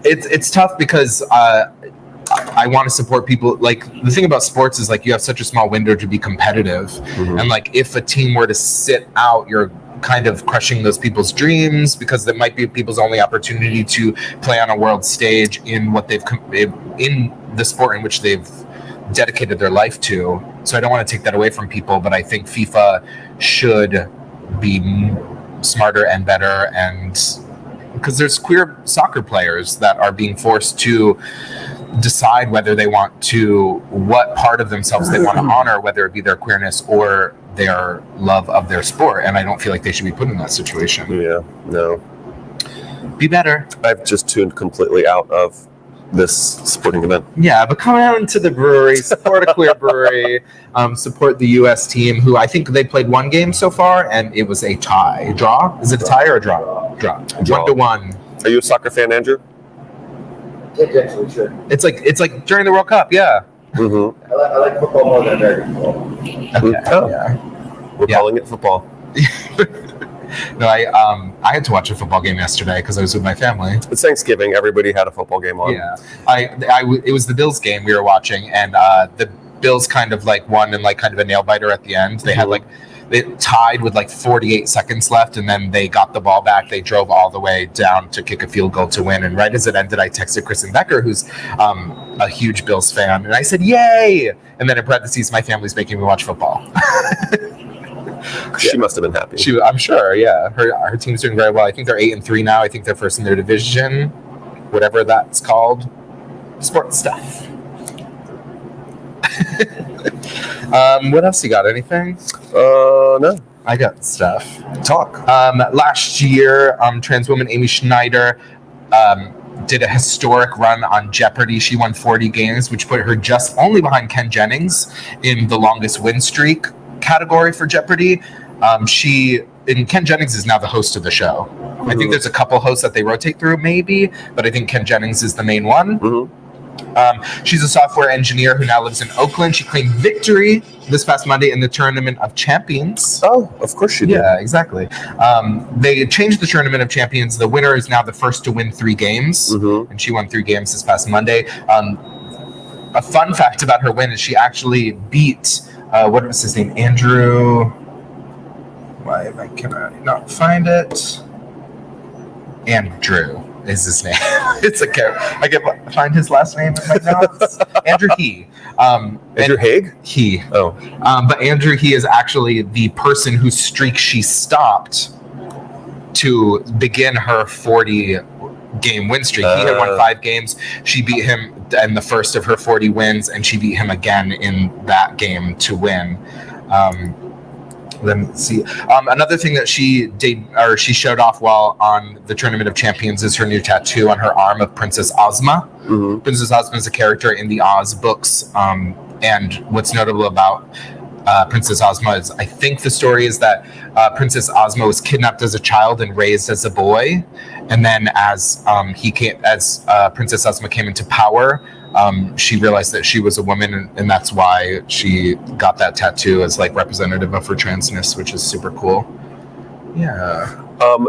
it's tough because I want to support people. Like the thing about sports is like you have such a small window to be competitive, Mm-hmm. and like if a team were to sit out, you're kind of crushing those people's dreams because that might be people's only opportunity to play on a world stage in what in the sport in which they've dedicated their life to. So I don't want to take that away from people, but I think FIFA should be smarter and better, and because there's queer soccer players that are being forced to decide whether they want to, what part of themselves they want to honor, whether it be their queerness or their love of their sport. And I don't feel like they should be put in that situation. Yeah, no. Be better. I've just tuned completely out of this sporting event. Yeah, but come out into the brewery, support a queer brewery, support the U.S. team, who I think they played one game so far, and it was a tie. Draw? Is it a tie or a draw? Draw. Draw. 1-1. Are you a soccer fan, Andrew? Potentially should. It's like during the World Cup, yeah. Mm-hmm. I like football more than American football. Okay. Oh. Yeah. We're Yeah. calling it football. No, I had to watch a football game yesterday because I was with my family. It's Thanksgiving. Everybody had a football game on. Yeah, it was the Bills game we were watching, and the Bills kind of like won in like kind of a nail biter at the end. They had like they tied with like 48 seconds left, and then they got the ball back. They drove all the way down to kick a field goal to win. And right as it ended, I texted Kristen Becker, who's a huge Bills fan, and I said, "Yay!" And then in parentheses, my family's making me watch football. She must have been happy. I'm sure, yeah. Her team's doing very well. I think they're 8-3 now. I think they're first in their division, whatever that's called. Sports stuff. What else you got? Anything? No. I got stuff. Talk. Last year, trans woman Amy Schneider did a historic run on Jeopardy. She won 40 games, which put her just only behind Ken Jennings in the longest win streak category for Jeopardy. Ken Jennings is now the host of the show. I think there's a couple hosts that they rotate through, maybe, but I think Ken Jennings is the main one. She's a software engineer who now lives in Oakland. She claimed victory this past Monday in the Tournament of Champions. Oh, of course she did. Yeah, exactly. They changed the Tournament of Champions. The winner is now the first to win 3 games, and she won 3 games this past Monday. A fun fact about her win is she actually beat what was his name? Andrew. Why can I not find it? Andrew is his name. It's a character. I can find his last name in my notes. Andrew He. Andrew Haig? He. Oh. But Andrew He is actually the person whose streak she stopped to begin her 40-game win streak. He had won 5 games. She beat him in the first of her 40 wins, and she beat him again in that game to win. Let me see. Another thing that she showed off while on the Tournament of Champions is her new tattoo on her arm of Princess Ozma. Princess Ozma is a character in the Oz books, and what's notable about Princess Ozma is, I think the story is that Princess Ozma was kidnapped as a child and raised as a boy, and then as Princess Ozma came into power, she realized that she was a woman, and that's why she got that tattoo as like representative of her transness, which is super cool. Yeah.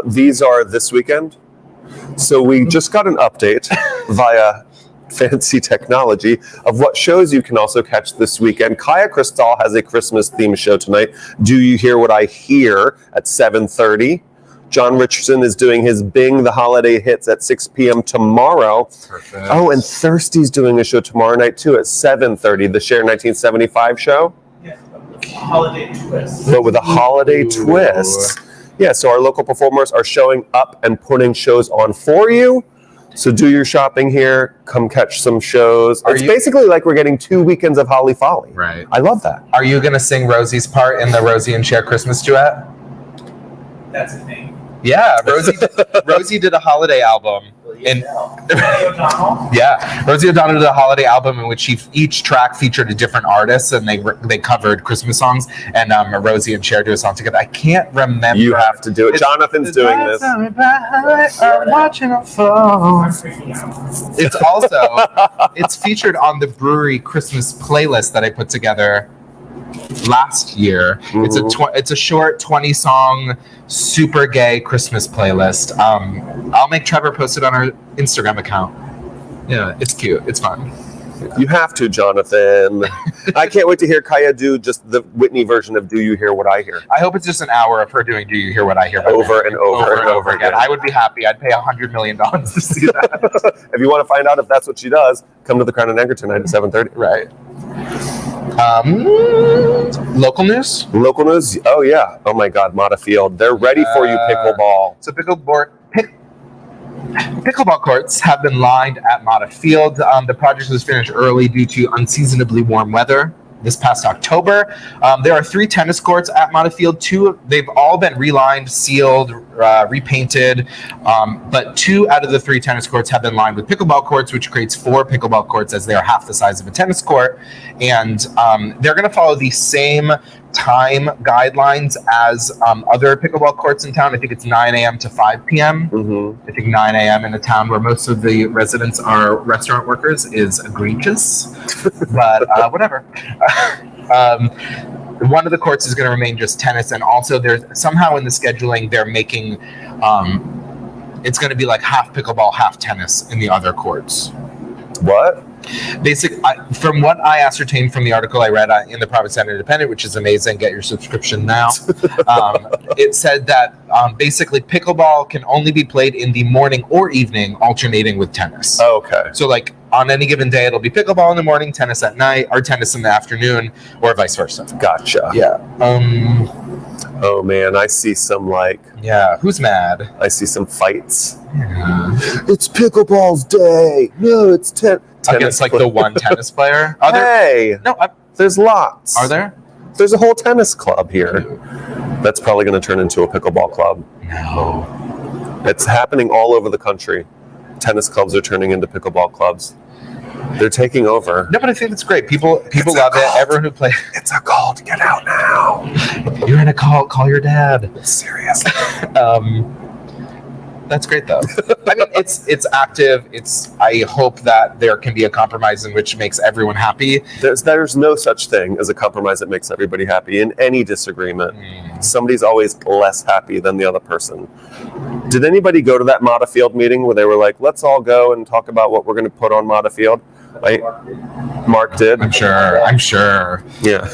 These are this weekend. So we just got an update via fancy technology of what shows you can also catch this weekend. Kaya Crystal has a Christmas themed show tonight. Do You Hear What I Hear at 7:30. John Richardson is doing his Bing the Holiday Hits at 6 p.m. tomorrow. Perfect. Oh, and Thirsty's doing a show tomorrow night too at 7:30. The Share 1975 show. Yes, holiday twist. But with a holiday twist. Yeah, so our local performers are showing up and putting shows on for you. So do your shopping here. Come catch some shows. It's basically like we're getting 2 weekends of Holly Folly. Right. I love that. Are you going to sing Rosie's part in the Rosie and Cher Christmas duet? That's a name. Yeah, Rosie did a holiday album. And yeah, Rosie O'Donnell did a holiday album in which each track featured a different artist, and they covered Christmas songs. And Rosie and Cher do a song together. I can't remember. You have to do it. Jonathan's doing this. I'm watching a phone. It's also it's featured on the brewery Christmas playlist that I put together last year. Mm-hmm. It's a short 20-song super gay Christmas playlist. I'll make Trevor post it on our Instagram account. Yeah, it's cute. It's fun. You have to, Jonathan. I can't wait to hear Kaya do just the Whitney version of Do You Hear What I Hear? I hope it's just an hour of her doing Do You Hear What I Hear? Over and over again. I would be happy. I'd pay $100 million to see that. If you want to find out if that's what she does, come to the Crown and Anchor tonight at 7:30. Right. Local news? Local news? Oh, yeah. Oh, my God. Mata Field. They're ready for you, pickleball. So pickleball courts have been lined at Mata Field. The project was finished early due to unseasonably warm weather this past October. There are 3 tennis courts at Mata Field. They've all been relined, sealed, repainted, but 2 out of the 3 tennis courts have been lined with pickleball courts, which creates 4 pickleball courts as they are half the size of a tennis court. And they're going to follow the same time guidelines as other pickleball courts in town. I think it's 9 a.m. to 5 p.m. Mm-hmm. I think 9 a.m. in a town where most of the residents are restaurant workers is egregious, but whatever. One of the courts is going to remain just tennis, and also there's somehow in the scheduling they're making it's going to be like half pickleball, half tennis in the other courts. What? From what I ascertained from the article I read in the Provincetown Independent, which is amazing, get your subscription now. It said that basically pickleball can only be played in the morning or evening, alternating with tennis. Okay. So like on any given day, it'll be pickleball in the morning, tennis at night, or tennis in the afternoon, or vice versa. Gotcha. Yeah. Oh man, I see some Yeah. Who's mad? I see some fights. Yeah. It's pickleball's day. No, it's tennis. Against like the one tennis player. Are there? Hey, No. there's lots. Are there? There's a whole tennis club here. That's probably going to turn into a pickleball club. No. It's happening all over the country. Tennis clubs are turning into pickleball clubs. They're taking over. No, but I think it's great. People love it. Everyone who plays. It's a cult. Get out now. You're in a cult. Call your dad. It's serious. That's great though. I mean, it's active. I hope that there can be a compromise in which makes everyone happy. There's no such thing as a compromise that makes everybody happy in any disagreement. Somebody's always less happy than the other person. Did anybody go to that Mata Field meeting where they were like, let's all go and talk about what we're going to put on Mata Field? Mark did. I'm sure. Yeah.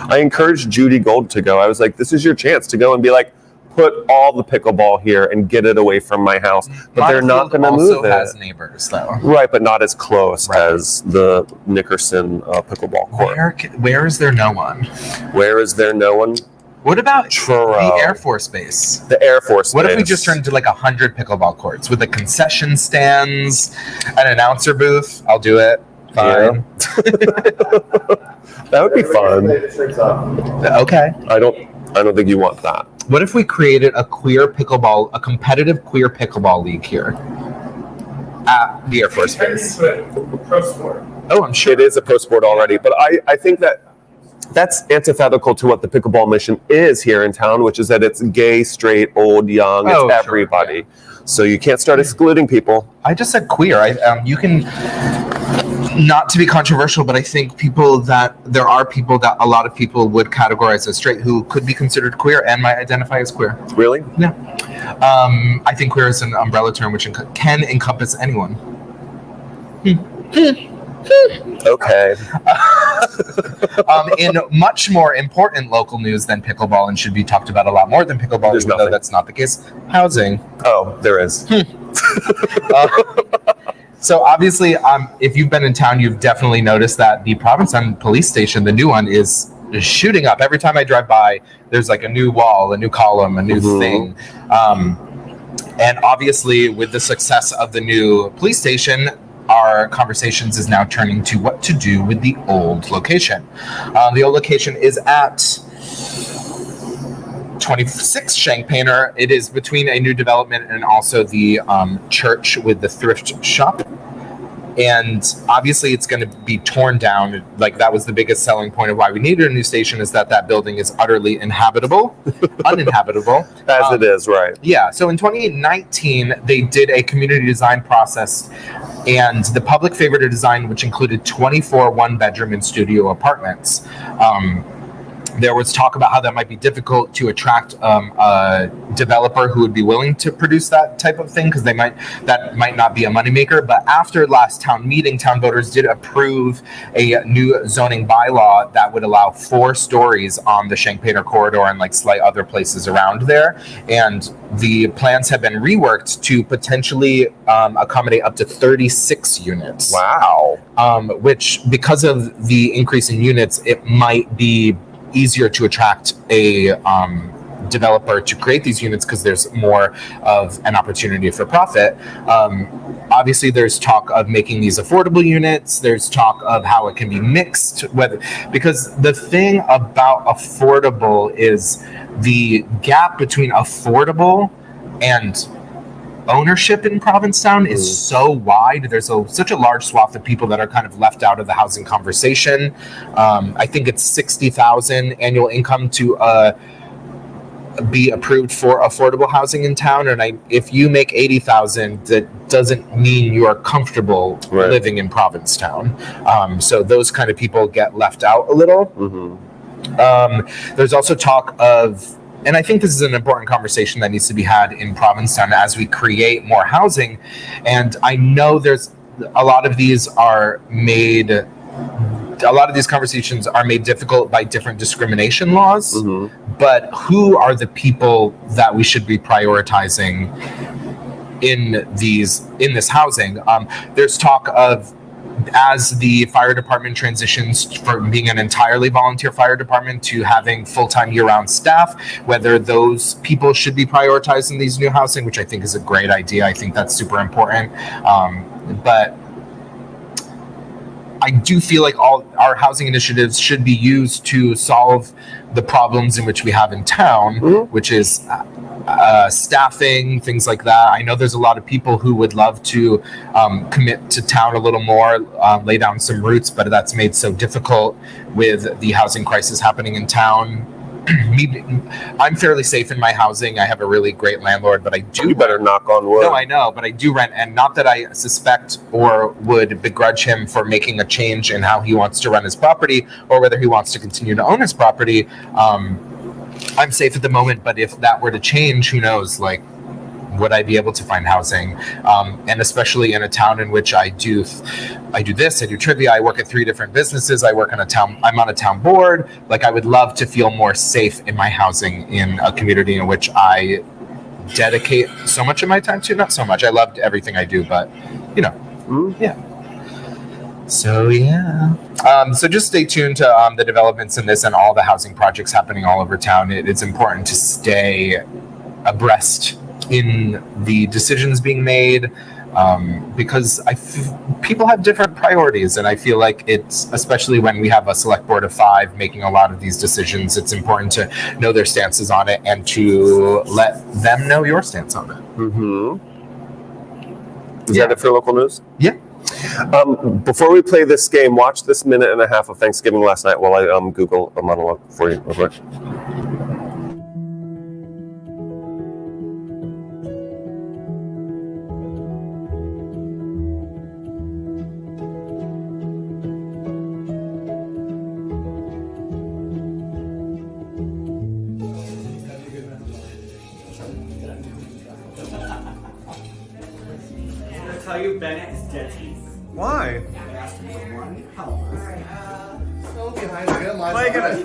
I encouraged Judy Gold to go. I was like, this is your chance to go and be like, put all the pickleball here and get it away from my house. But they're not going to move it. Also has neighbors, though. Right, but not as close as the Nickerson pickleball court. Where is there no one? Where is there no one? What about Truro. the Air Force Base? The Air Force What Base. if we just turned into like 100 pickleball courts with the concession stands, an announcer booth? I'll do it. Fine. Yeah. That would be fun. Okay. I don't think you want that. What if we created a competitive queer pickleball league here at the Air Force Base? Pro sport. Oh, I'm sure. It is a pro sport already, but I think that's antithetical to what the pickleball mission is here in town, which is that it's gay, straight, old, young, it's everybody. Sure, yeah. So you can't start excluding people. I just said queer. You can, not to be controversial, but I think there are people that a lot of people would categorize as straight who could be considered queer and might identify as queer. Really? Yeah. I think queer is an umbrella term which can encompass anyone. Okay. In much more important local news than pickleball, and should be talked about a lot more than pickleball, There's even though nothing. that's not the case, housing. Oh, there is. So obviously, if you've been in town, you've definitely noticed that the Provincetown police station, the new one, is shooting up. Every time I drive by, there's like a new wall, a new column, a new thing. And obviously, with the success of the new police station, our conversations is now turning to what to do with the old location. The old location is at 26 Shank-Painter. It is between a new development and also the church with the thrift shop. And obviously it's going to be torn down. Like, that was the biggest selling point of why we needed a new station, is that building is utterly uninhabitable. As it is, right. Yeah. So in 2019, they did a community design process, and the public favored a design which included 24 one-bedroom and studio apartments. There was talk about how that might be difficult to attract a developer who would be willing to produce that type of thing, because that might not be a moneymaker. But after last town meeting, town voters did approve a new zoning bylaw that would allow 4 stories on the Shank-Painter corridor and like slight other places around there. And the plans have been reworked to potentially accommodate up to 36 units. Wow. Which, because of the increase in units, it might be easier to attract a developer to create these units, because there's more of an opportunity for profit. Obviously, there's talk of making these affordable units. There's talk of how it can be mixed, because the thing about affordable is the gap between affordable and ownership in Provincetown is so wide. There's such a large swath of people that are kind of left out of the housing conversation. I think it's $60,000 annual income to be approved for affordable housing in town, and if you make $80,000, that doesn't mean you are comfortable living in Provincetown. So those kind of people get left out a little. There's also talk of, and I think this is an important conversation that needs to be had in Provincetown as we create more housing. And I know there's a lot of these conversations are made difficult by different discrimination laws. But who are the people that we should be prioritizing in this housing? There's talk of, as the fire department transitions from being an entirely volunteer fire department to having full-time year-round staff, whether those people should be prioritized in these new housing, which I think is a great idea. I think that's super important. But I do feel like all our housing initiatives should be used to solve the problems in which we have in town, which is staffing, things like that. I know there's a lot of people who would love to commit to town a little more, lay down some roots, but that's made so difficult with the housing crisis happening in town. I'm fairly safe in my housing. I have a really great landlord, but I do. You better knock on wood. No, I know, but I do rent, and not that I suspect or would begrudge him for making a change in how he wants to run his property, or whether he wants to continue to own his property. I'm safe at the moment, but if that were to change, who knows? Like, would I be able to find housing? And especially in a town in which I do this, I do trivia, I work at 3 different businesses, I'm on a town board. Like, I would love to feel more safe in my housing in a community in which I dedicate so much of my time to. Not so much, I loved everything I do, but yeah. So yeah. So just stay tuned to the developments in this and all the housing projects happening all over town. It's important to stay abreast in the decisions being made, because people have different priorities, and I feel like it's, especially when we have a select board of 5 making a lot of these decisions, it's important to know their stances on it and to let them know your stance on it. Is that it for local news? Yeah. Before we play this game, watch this minute and a half of Thanksgiving last night while I Google a monologue for you real quick. tell you Bennett is dead teeth. Why? Clay, get it.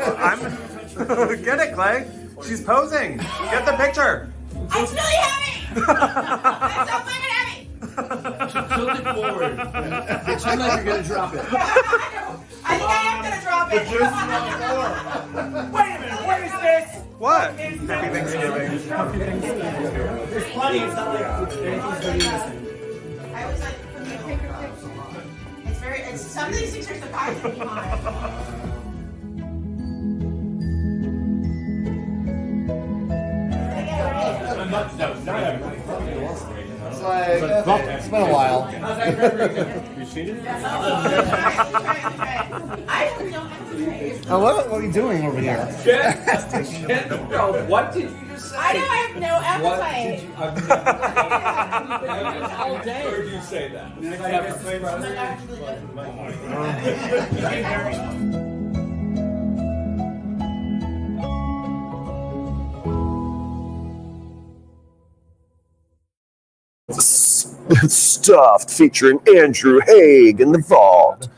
Get it, Clay. She's posing. Get the picture. It's really heavy! It's so fucking heavy! Tilt it forward. Pretend like you're gonna drop it. I think I am gonna drop it. Wait a minute, what is this? What? Happy Thanksgiving. There's plenty, it's not like anything's really missing. I was like, it's some of these things are surprising me. It's been a while. I don't have to trade. Oh, what are you doing over here? What did you just say? I know I have no appetite. All day. Heard you say that. I'm not actually Stuffed featuring Andrew Haig in the vault.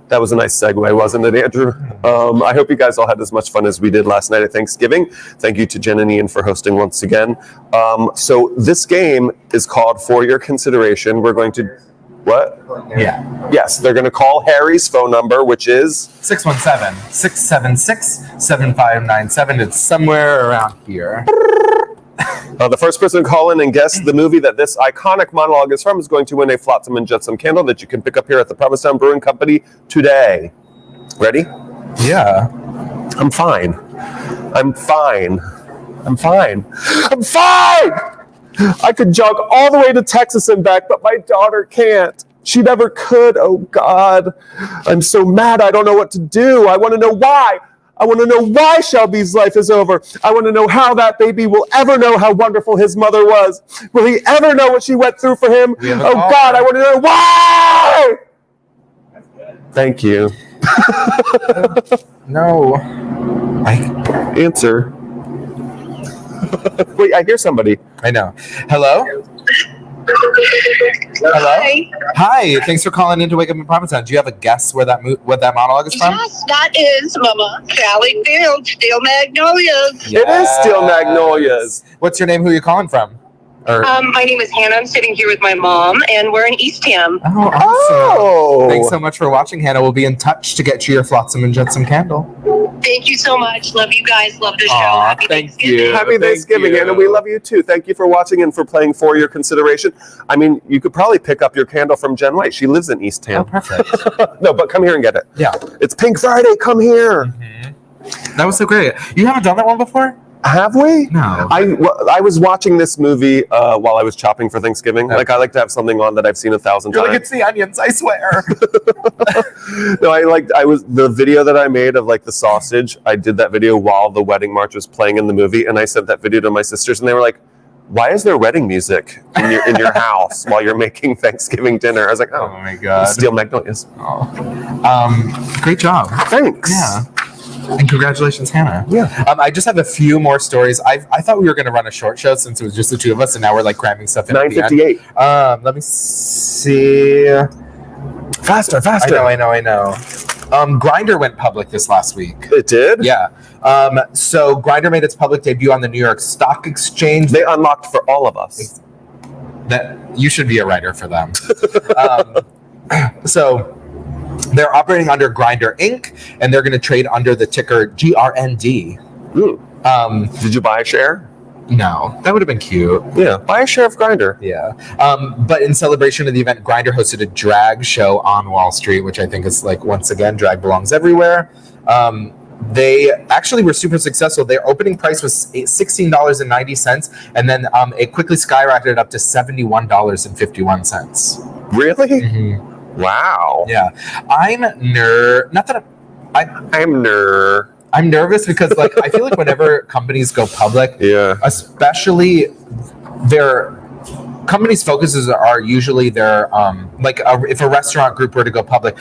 That was a nice segue, wasn't it, Andrew? I hope you guys all had as much fun as we did last night at Thanksgiving. Thank you to Jen and Ian for hosting once again. So this game is called For Your Consideration. We're going to... What? Yeah. Yes, they're going to call Harry's phone number, which is... 617-676-7597. It's somewhere around here. The first person to call in and guess the movie that this iconic monologue is from is going to win a Flotsam and Jetsam candle that you can pick up here at the Provincetown Brewing Company today. Ready? Yeah. I'm fine. I'm fine. I'm fine. I'm fine! I could jog all the way to Texas and back, but my daughter can't. She never could. Oh, God. I'm so mad. I don't know what to do. I want to know why. I want to know why Shelby's life is over. I want to know how that baby will ever know how wonderful his mother was. Will he ever know what she went through for him? Oh, God, I want to know why! Thank you. No. Answer. Wait, I hear somebody. I know. Hello? Hello? Hi. Thanks for calling in to Wake Up in Provincetown. Do you have a guess where that monologue is from? Yes, that is Mama Sally Field, Steel Magnolias. It is Steel Magnolias. What's your name? Who are you calling from? My name is Hannah. I'm sitting here with my mom, and we're in Eastham. Oh, awesome. Thanks so much for watching, Hannah. We'll be in touch to get you your Flotsam and Jetsam candle. Thank you so much. Love you guys. Love the show. Aw, Happy Thanksgiving. Happy Thanksgiving, Hannah. We love you too. Thank you for watching and for playing For Your Consideration. I mean, you could probably pick up your candle from Jen White. She lives in Eastham. Oh, perfect. No, but come here and get it. Yeah. It's Pink Friday. Come here. Mm-hmm. That was so great. You haven't done that one before? Have we? No. I was watching this movie while I was chopping for Thanksgiving. Okay. Like, I like to have something on that I've seen 1,000 You're times. like, it's the onions, I swear. No, the video that I made of like the sausage, I did that video while the wedding march was playing in the movie, and I sent that video to my sisters, and they were like, why is there wedding music in your house while you're making Thanksgiving dinner? I was like, oh my God. Steel Magnolias. Oh. Great job. Thanks. Yeah. And congratulations, Hannah. Yeah. I just have a few more stories. I thought we were going to run a short show since it was just the two of us, and now we're like cramming stuff in. 9:58. Let me see. Faster. I know. Grindr went public this last week. It did? Yeah. So Grindr made its public debut on the New York Stock Exchange. They unlocked for all of us. That you should be a writer for them. So they're operating under Grindr Inc., and they're going to trade under the ticker GRND. Did you buy a share? No, that would have been cute. Yeah, buy a share of Grindr. Yeah. But in celebration of the event, Grindr hosted a drag show on Wall Street, which I think is like, once again, drag belongs everywhere. They actually were super successful. Their opening price was $16.90, and then it quickly skyrocketed up to $71.51. Really? Mm-hmm. Wow. Yeah. I'm nervous because like I feel like whenever companies go public, especially their companies' focuses are usually their if a restaurant group were to go public,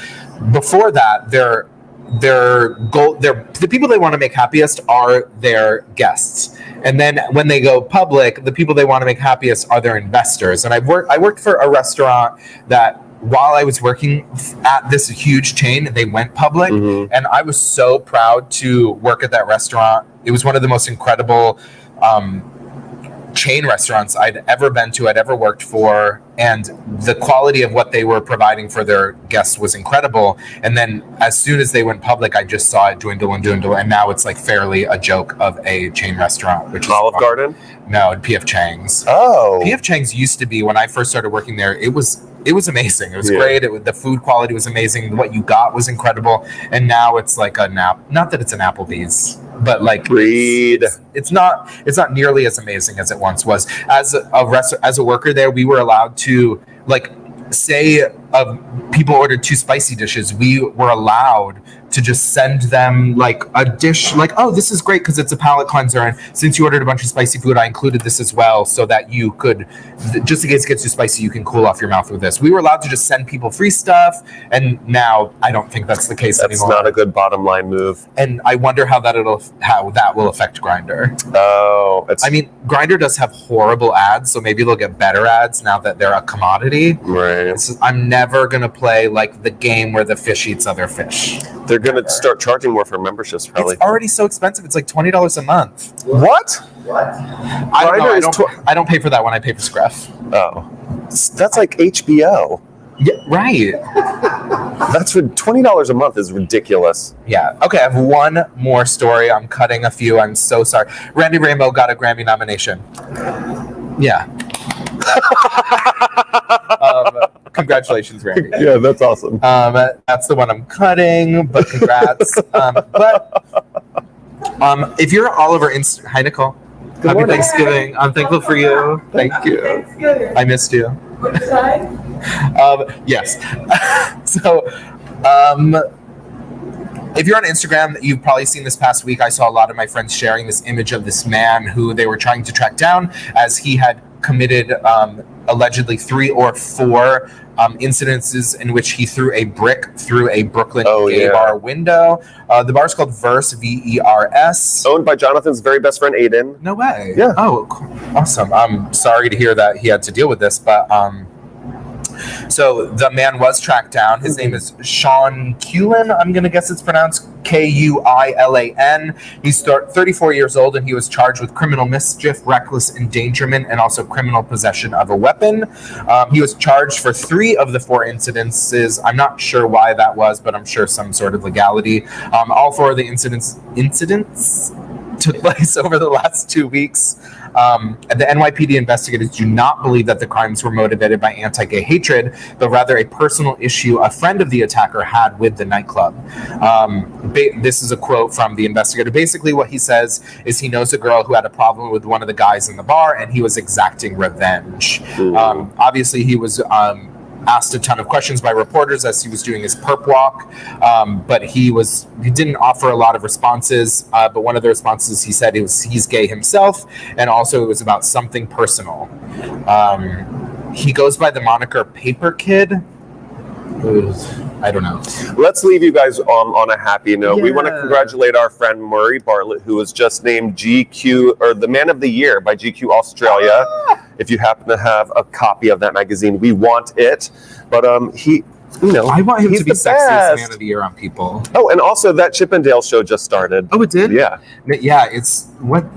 before that their the people they want to make happiest are their guests, and then when they go public, the people they want to make happiest are their investors. And I worked for a restaurant that, while I was working at this huge chain, they went public, and I was so proud to work at that restaurant. It was one of the most incredible chain restaurants I'd ever been to, I'd ever worked for, and the quality of what they were providing for their guests was incredible. And then as soon as they went public, I just saw it dwindle, and now it's like fairly a joke of a chain restaurant, which is Olive Garden? No, P.F. Chang's. Oh. P.F. Chang's used to be, when I first started working there, it was amazing. It was great. The food quality was amazing. What you got was incredible. And now it's like not that it's an Applebee's, but like it's not nearly as amazing as it once was. As a worker there, we were allowed to, like, say people ordered 2 spicy dishes, we were allowed to just send them like a dish, like, oh, this is great because it's a palate cleanser, and since you ordered a bunch of spicy food, I included this as well, so that you could, just in case it gets too spicy, you can cool off your mouth with this. We were allowed to just send people free stuff, and now I don't think that's the case anymore. That's not a good bottom line move. And I wonder how that will affect Grindr. Oh, I mean, Grindr does have horrible ads, so maybe they'll get better ads now that they're a commodity. Right. I'm never gonna play like the game where the fish eats other fish. They're going to start charging more for memberships, probably. It's already so expensive. It's like $20 a month. What? I don't pay for that when I pay for Scruff. Oh. That's like HBO. Yeah, right. That's for $20 a month is ridiculous. Yeah. Okay, I have one more story. I'm cutting a few. I'm so sorry. Randy Rainbow got a Grammy nomination. Yeah. Congratulations, Randy. Yeah, that's awesome. That's the one I'm cutting, but congrats. If you're all over Instagram, hi Nicole. Happy Thanksgiving. I'm thankful for you. Thank you. I missed you. Which side? Yes. So, if you're on Instagram, you've probably seen this past week, I saw a lot of my friends sharing this image of this man who they were trying to track down, as he had committed allegedly 3 or 4 incidences in which he threw a brick through a Brooklyn gay bar window. The bar is called Verse, VERS. Owned by Jonathan's very best friend, Aiden. No way. Yeah. Oh, awesome. I'm sorry to hear that he had to deal with this, but so the man was tracked down. His name is Sean Cullen. I'm going to guess it's pronounced Kuilan. He's 34 years old, and he was charged with criminal mischief, reckless endangerment, and also criminal possession of a weapon. He was charged for 3 of the 4 incidences. I'm not sure why that was, but I'm sure some sort of legality. All 4 of the incidents took place over the last 2 weeks. The NYPD investigators do not believe that the crimes were motivated by anti-gay hatred, but rather a personal issue a friend of the attacker had with the nightclub. This is a quote from the investigator. Basically, what he says is he knows a girl who had a problem with one of the guys in the bar, and he was exacting revenge. Obviously, he was asked a ton of questions by reporters as he was doing his perp walk, but he didn't offer a lot of responses, but one of the responses he said he's gay himself, and also it was about something personal. He goes by the moniker Paper Kid. I don't know. Let's leave you guys on a happy note. Yeah. We want to congratulate our friend Murray Bartlett, who was just named GQ, or the Man of the Year by GQ Australia. If you happen to have a copy of that magazine, we want it. But I want him to be sexiest Man of the Year on People. Oh, and also that Chippendale show just started. Oh, it did? Yeah. Yeah, it's on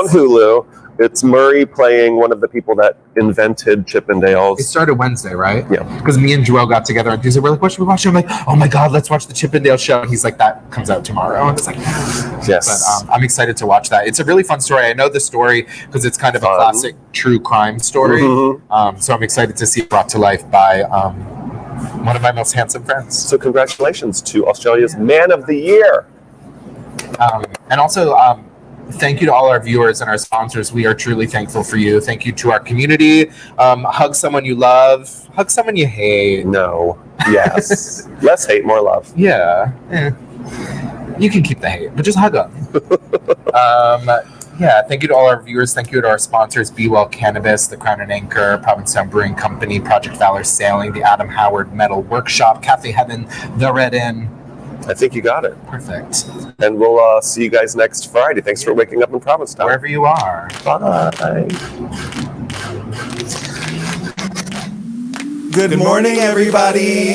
Hulu. It's Murray playing one of the people that invented Chippendales. It started Wednesday, right? Yeah. Because me and Joel got together and we're like, what should we watch? I'm like, oh my God, let's watch the Chippendale show. And he's like, that comes out tomorrow. And it's like, yes. But I'm excited to watch that. It's a really fun story. I know the story because it's kind of a classic true crime story. Mm-hmm. So I'm excited to see it brought to life by one of my most handsome friends. So congratulations to Australia's Man of the Year. And also, thank you to all our viewers and our sponsors. We are truly thankful for you. Thank you to our community. Hug someone you love. Hug someone you hate. No. Yes. Less hate, more love. Yeah. You can keep the hate, but just hug them. Yeah, thank you to all our viewers. Thank you to our sponsors, Be Well Cannabis, The Crown and Anchor, Provincetown Brewing Company, Project Valor Sailing, the Adam Howard Metal Workshop, Cafe Heaven, The Red Inn, I think you got it. Perfect. And we'll see you guys next Friday. Thanks for waking up in Provincetown. Wherever you are. Bye. Good morning, everybody.